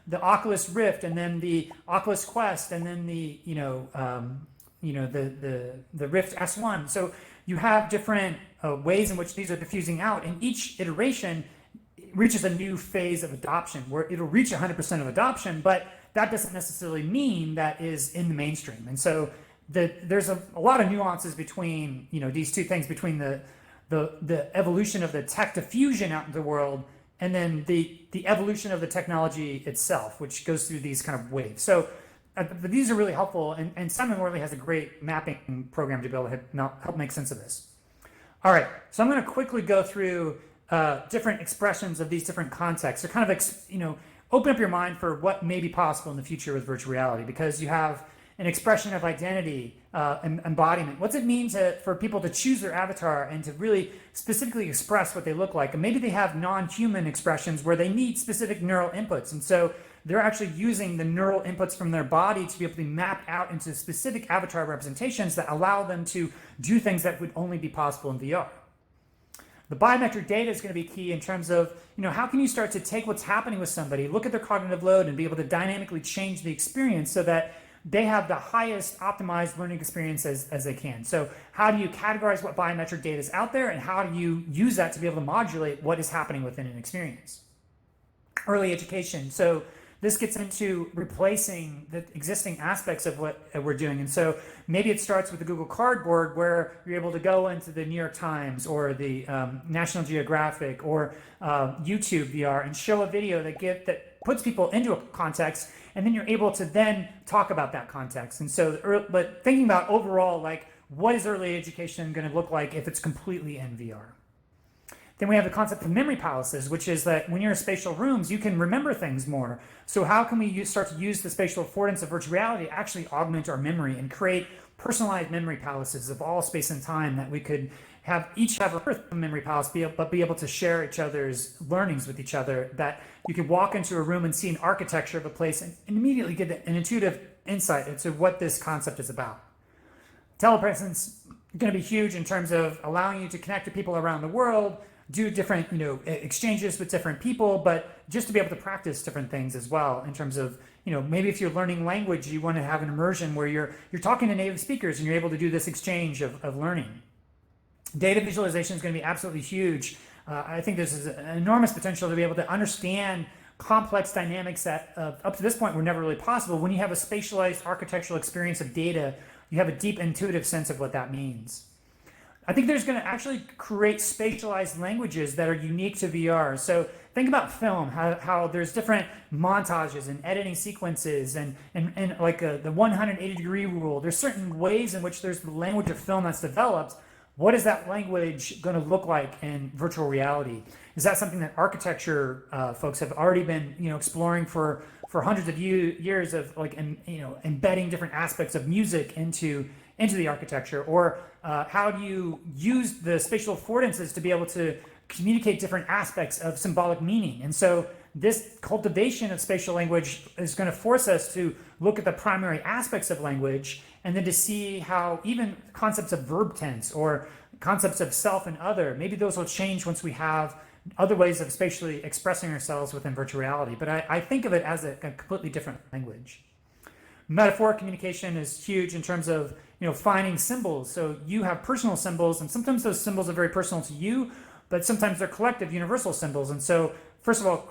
the Oculus Rift, and then the Oculus Quest, and then the Rift S1. So you have different ways in which these are diffusing out, and each iteration reaches a new phase of adoption where it'll reach 100% of adoption, but that doesn't necessarily mean that is in the mainstream. And so there's a lot of nuances between these two things, between the evolution of the tech diffusion out in the world and then the evolution of the technology itself, which goes through these kind of waves. So but these are really helpful, and Simon Worley has a great mapping program to be able to help make sense of this. All right, so I'm going to quickly go through different expressions of these different contexts, or kind of open up your mind for what may be possible in the future with virtual reality, because you have an expression of identity, embodiment. What's it mean for people to choose their avatar and to really specifically express what they look like? And maybe they have non-human expressions where they need specific neural inputs. And so they're actually using the neural inputs from their body to be able to be mapped out into specific avatar representations that allow them to do things that would only be possible in VR. The biometric data is going to be key in terms of, how can you start to take what's happening with somebody, look at their cognitive load, and be able to dynamically change the experience so that they have the highest optimized learning experience as they can. So how do you categorize what biometric data is out there, and how do you use that to be able to modulate what is happening within an experience? Early education. So this gets into replacing the existing aspects of what we're doing. And so maybe it starts with the Google Cardboard, where you're able to go into the New York Times or the National Geographic or YouTube VR and show a video that puts people into a context, and then you're able to then talk about that context. And so, but thinking about overall, like, what is early education going to look like if it's completely in VR? Then we have the concept of memory palaces, which is that when you're in spatial rooms, you can remember things more. So how can we start to use the spatial affordance of virtual reality to actually augment our memory and create personalized memory palaces of all space and time that we could each have a memory palace, but be able to share each other's learnings with each other, that you could walk into a room and see an architecture of a place and immediately get an intuitive insight into what this concept is about. Telepresence is going to be huge in terms of allowing you to connect to people around the world, do different exchanges with different people, but just to be able to practice different things as well, in terms of maybe if you're learning language, you want to have an immersion where you're talking to native speakers and you're able to do this exchange of learning. Data visualization is going to be absolutely huge. I think there's an enormous potential to be able to understand complex dynamics that up to this point were never really possible. When you have a spatialized architectural experience of data, you have a deep intuitive sense of what that means. I think there's going to actually create spatialized languages that are unique to VR. So think about film, how there's different montages and editing sequences and like the 180-degree rule. There's certain ways in which there's the language of film that's developed. What is that language going to look like in virtual reality? Is that something that architecture folks have already been exploring for hundreds of years of embedding different aspects of music into the architecture? Or how do you use the spatial affordances to be able to communicate different aspects of symbolic meaning? And so this cultivation of spatial language is going to force us to look at the primary aspects of language, and then to see how even concepts of verb tense or concepts of self and other, maybe those will change once we have other ways of spatially expressing ourselves within virtual reality. But I think of it as a completely different language. Metaphoric communication is huge in terms of, finding symbols. So you have personal symbols, and sometimes those symbols are very personal to you, but sometimes they're collective universal symbols. And so first of all,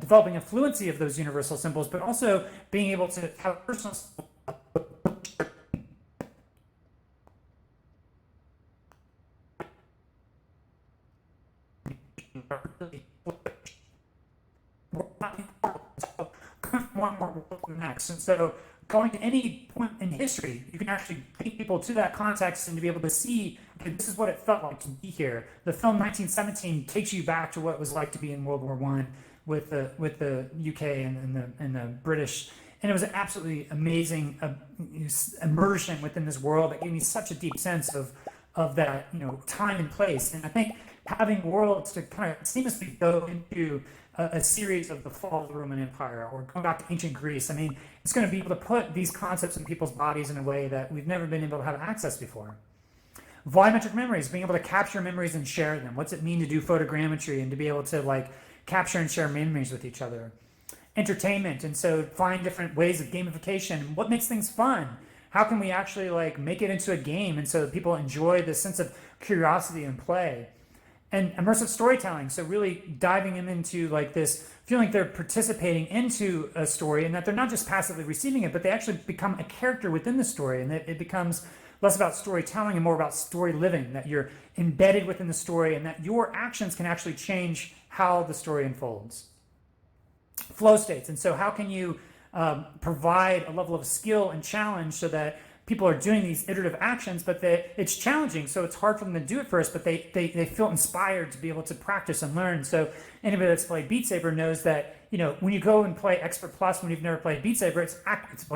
developing a fluency of those universal symbols, but also being able to have personal next. And so going to any point in history, you can actually take people to that context and to be able to see, okay, this is what it felt like to be here. The film 1917 takes you back to what it was like to be in World War I with the UK and the British. And it was an absolutely amazing immersion within this world that gave me such a deep sense of that, time and place. And I think having worlds to kind of seamlessly go into a series of the fall of the Roman Empire or going back to ancient Greece, I mean, it's going to be able to put these concepts in people's bodies in a way that we've never been able to have access before. Volumetric memories, being able to capture memories and share them. What's it mean to do photogrammetry and to be able to capture and share memories with each other? Entertainment, and so find different ways of gamification. What makes things fun? How can we actually make it into a game and so that people enjoy this sense of curiosity and play? And immersive storytelling, so really diving them into this feeling like they're participating into a story and that they're not just passively receiving it, but they actually become a character within the story, and that it becomes less about storytelling and more about story living, that you're embedded within the story and that your actions can actually change how the story unfolds. Flow states, and so how can you provide a level of skill and challenge so that people are doing these iterative actions, but it's challenging, so it's hard for them to do it first, but they feel inspired to be able to practice and learn. So anybody that's played Beat Saber knows that, when you go and play Expert Plus when you've never played Beat Saber, it's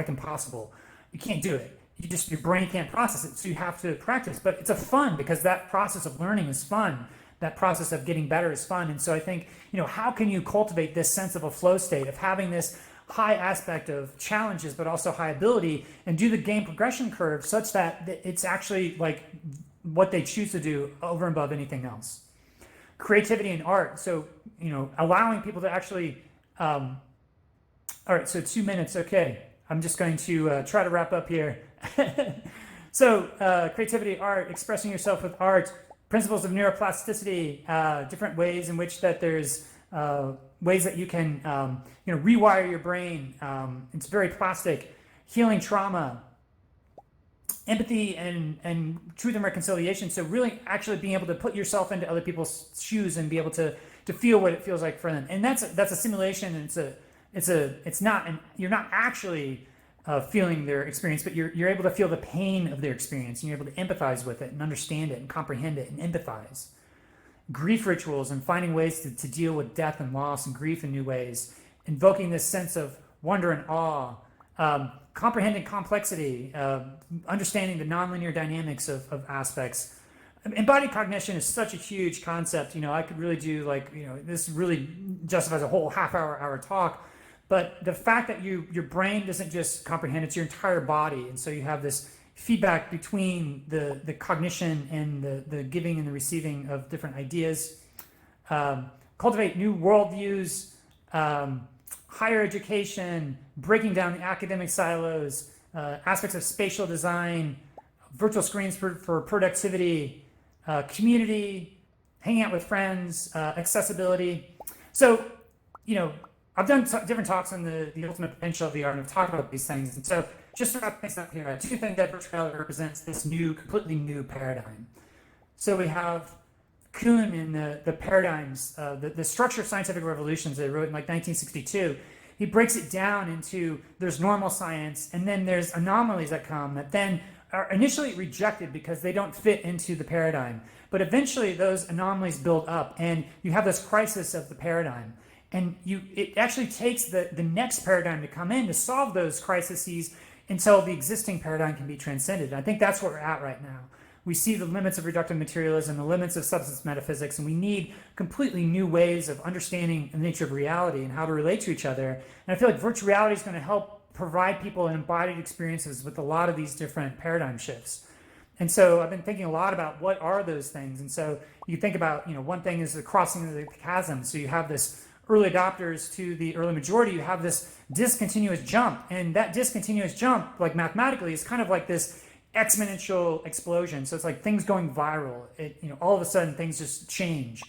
impossible. You can't do it. Your brain can't process it, so you have to practice. But it's fun because that process of learning is fun. That process of getting better is fun. And so I think, how can you cultivate this sense of a flow state, of having this high aspect of challenges, but also high ability, and do the game progression curve such that it's actually what they choose to do over and above anything else. Creativity and art. So, allowing people to actually, all right, so 2 minutes. Okay. I'm just going to try to wrap up here. So creativity, art, expressing yourself with art, principles of neuroplasticity, different ways in which that there's ways that you can rewire your brain. It's very plastic. Healing trauma, empathy and truth and reconciliation. So really actually being able to put yourself into other people's shoes and be able to feel what it feels like for them. And that's a simulation, and you're not actually feeling their experience, but you're able to feel the pain of their experience, and you're able to empathize with it and understand it and comprehend it and empathize. Grief rituals and finding ways to deal with death and loss and grief in new ways, invoking this sense of wonder and awe, comprehending complexity, understanding the nonlinear dynamics of aspects. Embodied cognition is such a huge concept. I could really do this really justifies a whole hour talk. But the fact that your brain doesn't just comprehend, it's your entire body. And so you have this feedback between the cognition and the giving and the receiving of different ideas. Cultivate new worldviews, higher education, breaking down the academic silos, aspects of spatial design, virtual screens for productivity, community, hanging out with friends, accessibility. So, I've done different talks on the ultimate potential of VR, and I've talked about these things. And so just to wrap things up here, I do think that virtual reality represents this completely new paradigm. So we have Kuhn in the paradigms, the structure of scientific revolutions that he wrote in 1962. He breaks it down into there's normal science, and then there's anomalies that come that then are initially rejected because they don't fit into the paradigm. But eventually those anomalies build up, and you have this crisis of the paradigm. And it actually takes the next paradigm to come in to solve those crises until the existing paradigm can be transcended. And I think that's where we're at right now. We see the limits of reductive materialism, the limits of substance metaphysics, and we need completely new ways of understanding the nature of reality and how to relate to each other. And I feel like virtual reality is going to help provide people embodied experiences with a lot of these different paradigm shifts. And so I've been thinking a lot about what are those things. And so you think about, one thing is the crossing of the chasm. So you have this early adopters to the early majority, you have this discontinuous jump. And that discontinuous jump, like mathematically, is kind of like this exponential explosion. So it's like things going viral. All of a sudden things just change.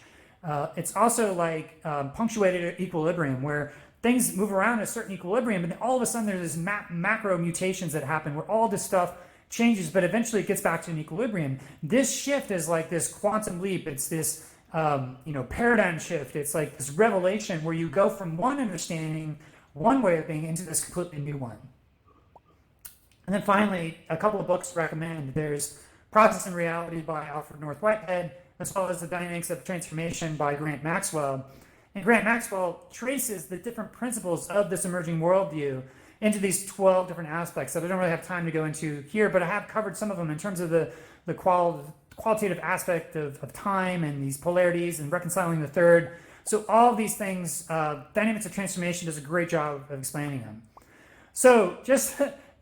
It's also like punctuated at equilibrium, where things move around at a certain equilibrium, and then all of a sudden there's this macro mutations that happen where all this stuff changes, but eventually it gets back to an equilibrium. This shift is like this quantum leap. It's this paradigm shift. It's like this revelation where you go from one understanding, one way of being, into this completely new one. And then finally, a couple of books to recommend. There's Process and Reality by Alfred North Whitehead, as well as The Dynamics of Transformation by Grant Maxwell. And Grant Maxwell traces the different principles of this emerging worldview into these 12 different aspects that I don't really have time to go into here, but I have covered some of them in terms of the qualitative aspect of time and these polarities and reconciling the third. So all of these things, Dynamics of Transformation does a great job of explaining them. So just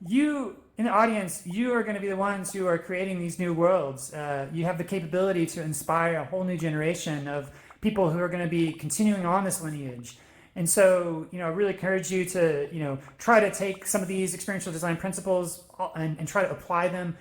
you in the audience, you are going to be the ones who are creating these new worlds. You have the capability to inspire a whole new generation of people who are going to be continuing on this lineage. And so, I really encourage you to, try to take some of these experiential design principles and try to apply them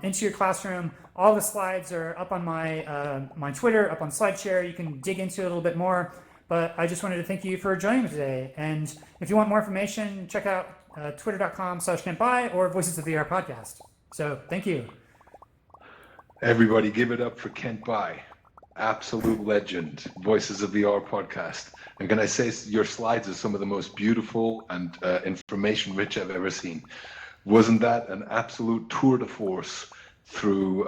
into your classroom. All the slides are up on my Twitter, up on SlideShare. You can dig into it a little bit more. But I just wanted to thank you for joining me today. And if you want more information, check out twitter.com/KentBuy or Voices of VR podcast. So thank you. Everybody give it up for Kent Buy. Absolute legend, Voices of VR podcast. And can I say your slides are some of the most beautiful and information rich I've ever seen. Wasn't that an absolute tour de force through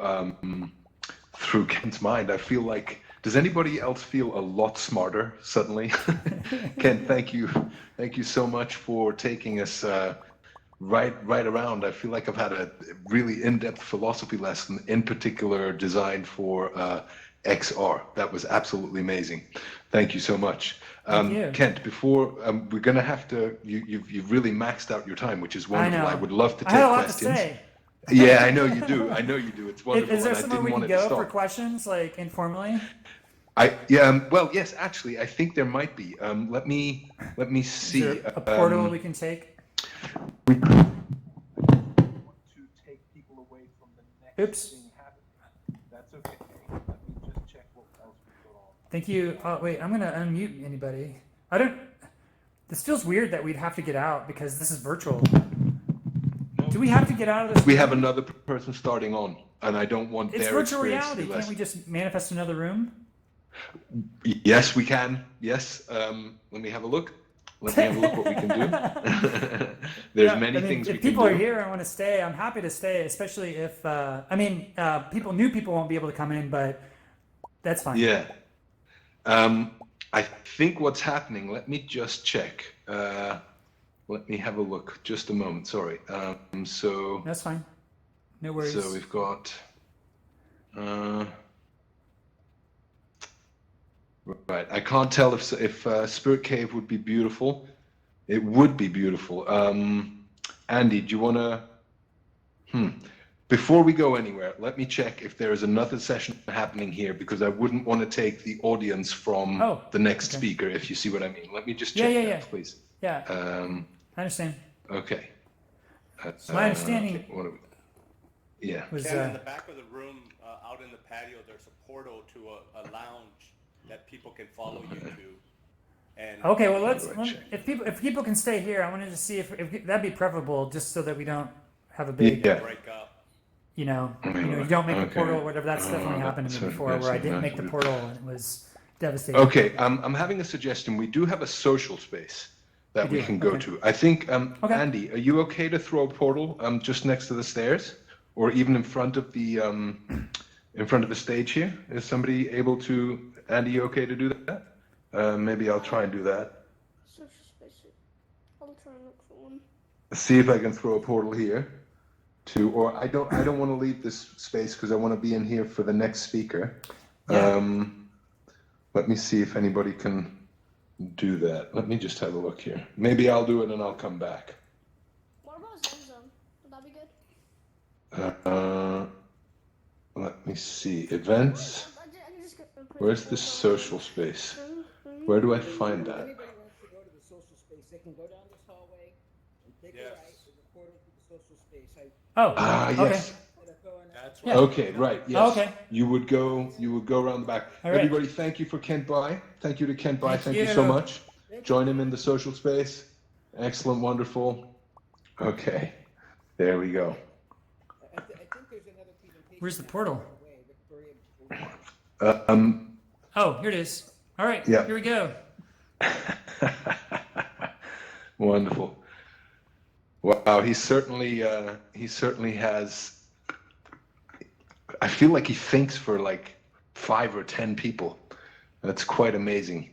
Kent's mind? I feel like, does anybody else feel a lot smarter suddenly? Kent, thank you so much for taking us right around. I feel like I've had a really in-depth philosophy lesson, in particular designed for XR. That was absolutely amazing. Thank you so much. Thank you. Kent, before we're gonna have to, you've really maxed out your time, which is wonderful. I would love to take I had a lot questions. to say. Yeah, I know you do. It's wonderful. Is there and somewhere we can go for questions, like informally? Well, yes, actually, I think there might be. Let me see. Is there a portal we can take? We want to take people away from the next Oops. thing happening. That's okay. Let me just check what else we've got on. Thank you. Oh, wait, I'm going to unmute anybody. This feels weird that we'd have to get out because this is virtual. Do we have to get out of this? We have another person starting on, and I don't want It's their virtual experience to reality. be less. Can't we just manifest another room? Yes, we can. Yes. Let me have a look. Let me have a look what we can do. There's many things we can do. If people are here and want to stay, I'm happy to stay, especially if, new people won't be able to come in, but that's fine. Yeah. I think what's happening, let me just check. Let me have a look. Just a moment. Sorry. So that's fine. No worries. So we've got. Right. I can't tell if Spirit Cave would be beautiful. It would be beautiful. Andy, do you want to? Before we go anywhere, let me check if there is another session happening here, because I wouldn't want to take the audience from the next speaker, if you see what I mean. Let me just check that, please. Yeah. I understand. Okay. So my understanding. Was Ken, in the back of the room, out in the patio, there's a portal to a lounge that people can follow you to. And okay, well if people can stay here, I wanted to see if that'd be preferable, just so that we don't have a big break up. You don't make a portal or whatever. That's definitely happened to me before, where I didn't make the portal and it was devastating. Okay, I'm having a suggestion. We do have a social space that we can go to. I think, Andy, are you okay to throw a portal just next to the stairs, or even in front of the stage here? Is somebody able to? Andy, you okay to do that? Maybe I'll try and do that. Social space. I'll try and look for one. See if I can throw a portal here. Or I don't want to leave this space because I want to be in here for the next speaker. Yeah. Let me see if anybody can do that. Let me just have a look here. Maybe I'll do it and I'll come back. What about Zen Zone? Would that be good? Let me see. Events. Where's the social space? Where do I find If that? anybody wants to go to the social space, they can go down this hallway and take a right. There's a portal to the social space. Oh, okay. Yes. That's Yeah. right. Okay, right. Yes. Okay. You would go around the back. All right. Everybody, thank you for Kent Bai. Thank you to Kent Bai. Thank Thank you so you. much. Join him in the social space. Excellent, wonderful. Okay. There we go. I think there's another presentation. Where's the portal? Um, here it is. All right. Yeah. Here we go. Wonderful. Wow, he certainly has. I feel like he thinks for like 5 or 10 people. That's quite amazing.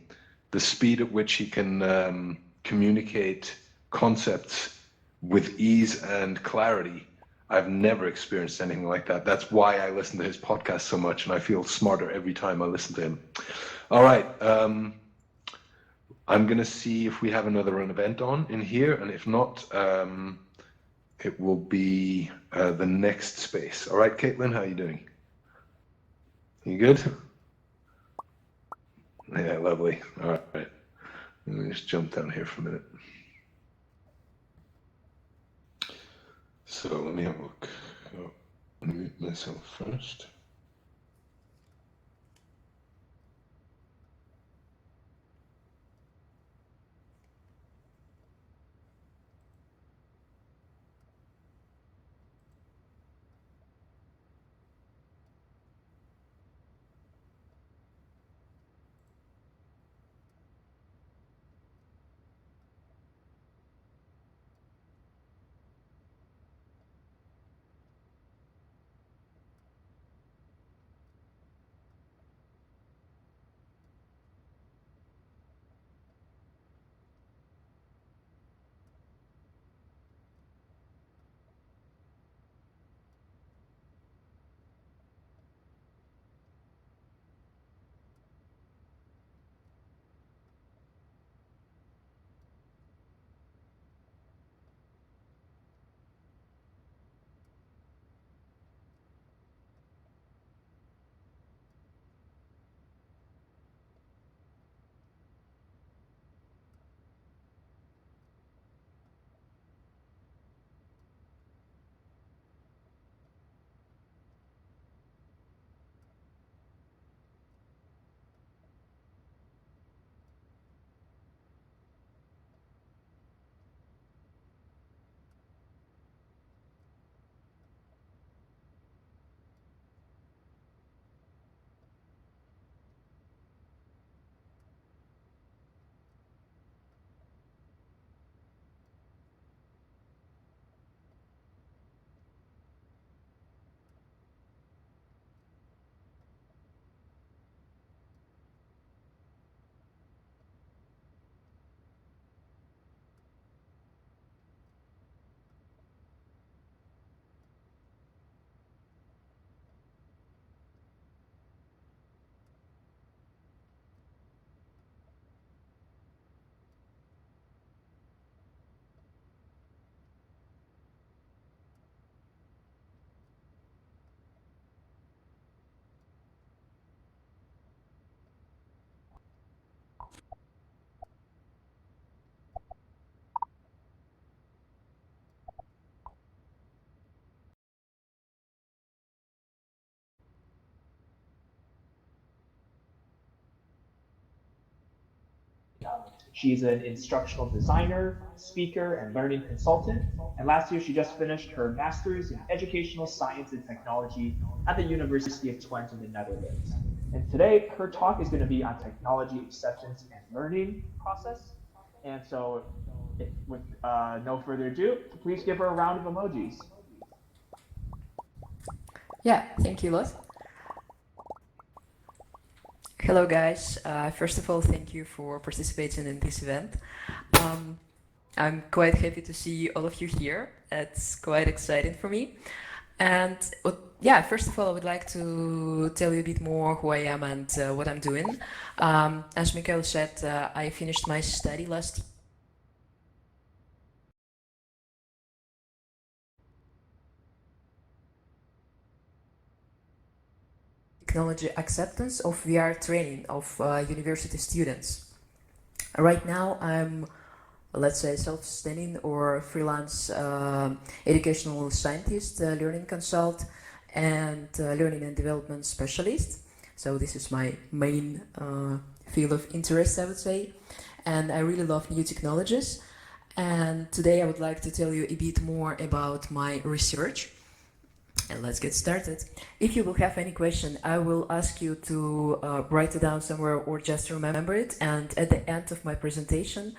The speed at which he can communicate concepts with ease and clarity. I've never experienced anything like that. That's why I listen to his podcast so much, and I feel smarter every time I listen to him. All right. I'm going to see if we have another event on in here, and if not, it will be the next space. All right, Caitlin, how are you doing? You good? Yeah, lovely. All right. Let me just jump down here for a minute. So let me have a look. Oh, mute myself first. She's an instructional designer, speaker, and learning consultant. And last year, she just finished her master's in educational science and technology at the University of Twente in the Netherlands. And today, her talk is going to be on technology acceptance and learning process. And so, with no further ado, please give her a round of emojis. Yeah, thank you, Lot. Hello, guys. First of all, thank you for participating in this event. I'm quite happy to see all of you here. It's quite exciting for me. And first of all, I would like to tell you a bit more who I am and what I'm doing. As Mikhail said, I finished my study last year. Technology acceptance of VR training of university students. Right now, I'm, let's say, self-sustaining or freelance educational scientist, learning consult, and learning and development specialist. So this is my main field of interest, I would say. And I really love new technologies. And today I would like to tell you a bit more about my research. And let's get started. If you will have any question, I will ask you to write it down somewhere or just remember it. And at the end of my presentation,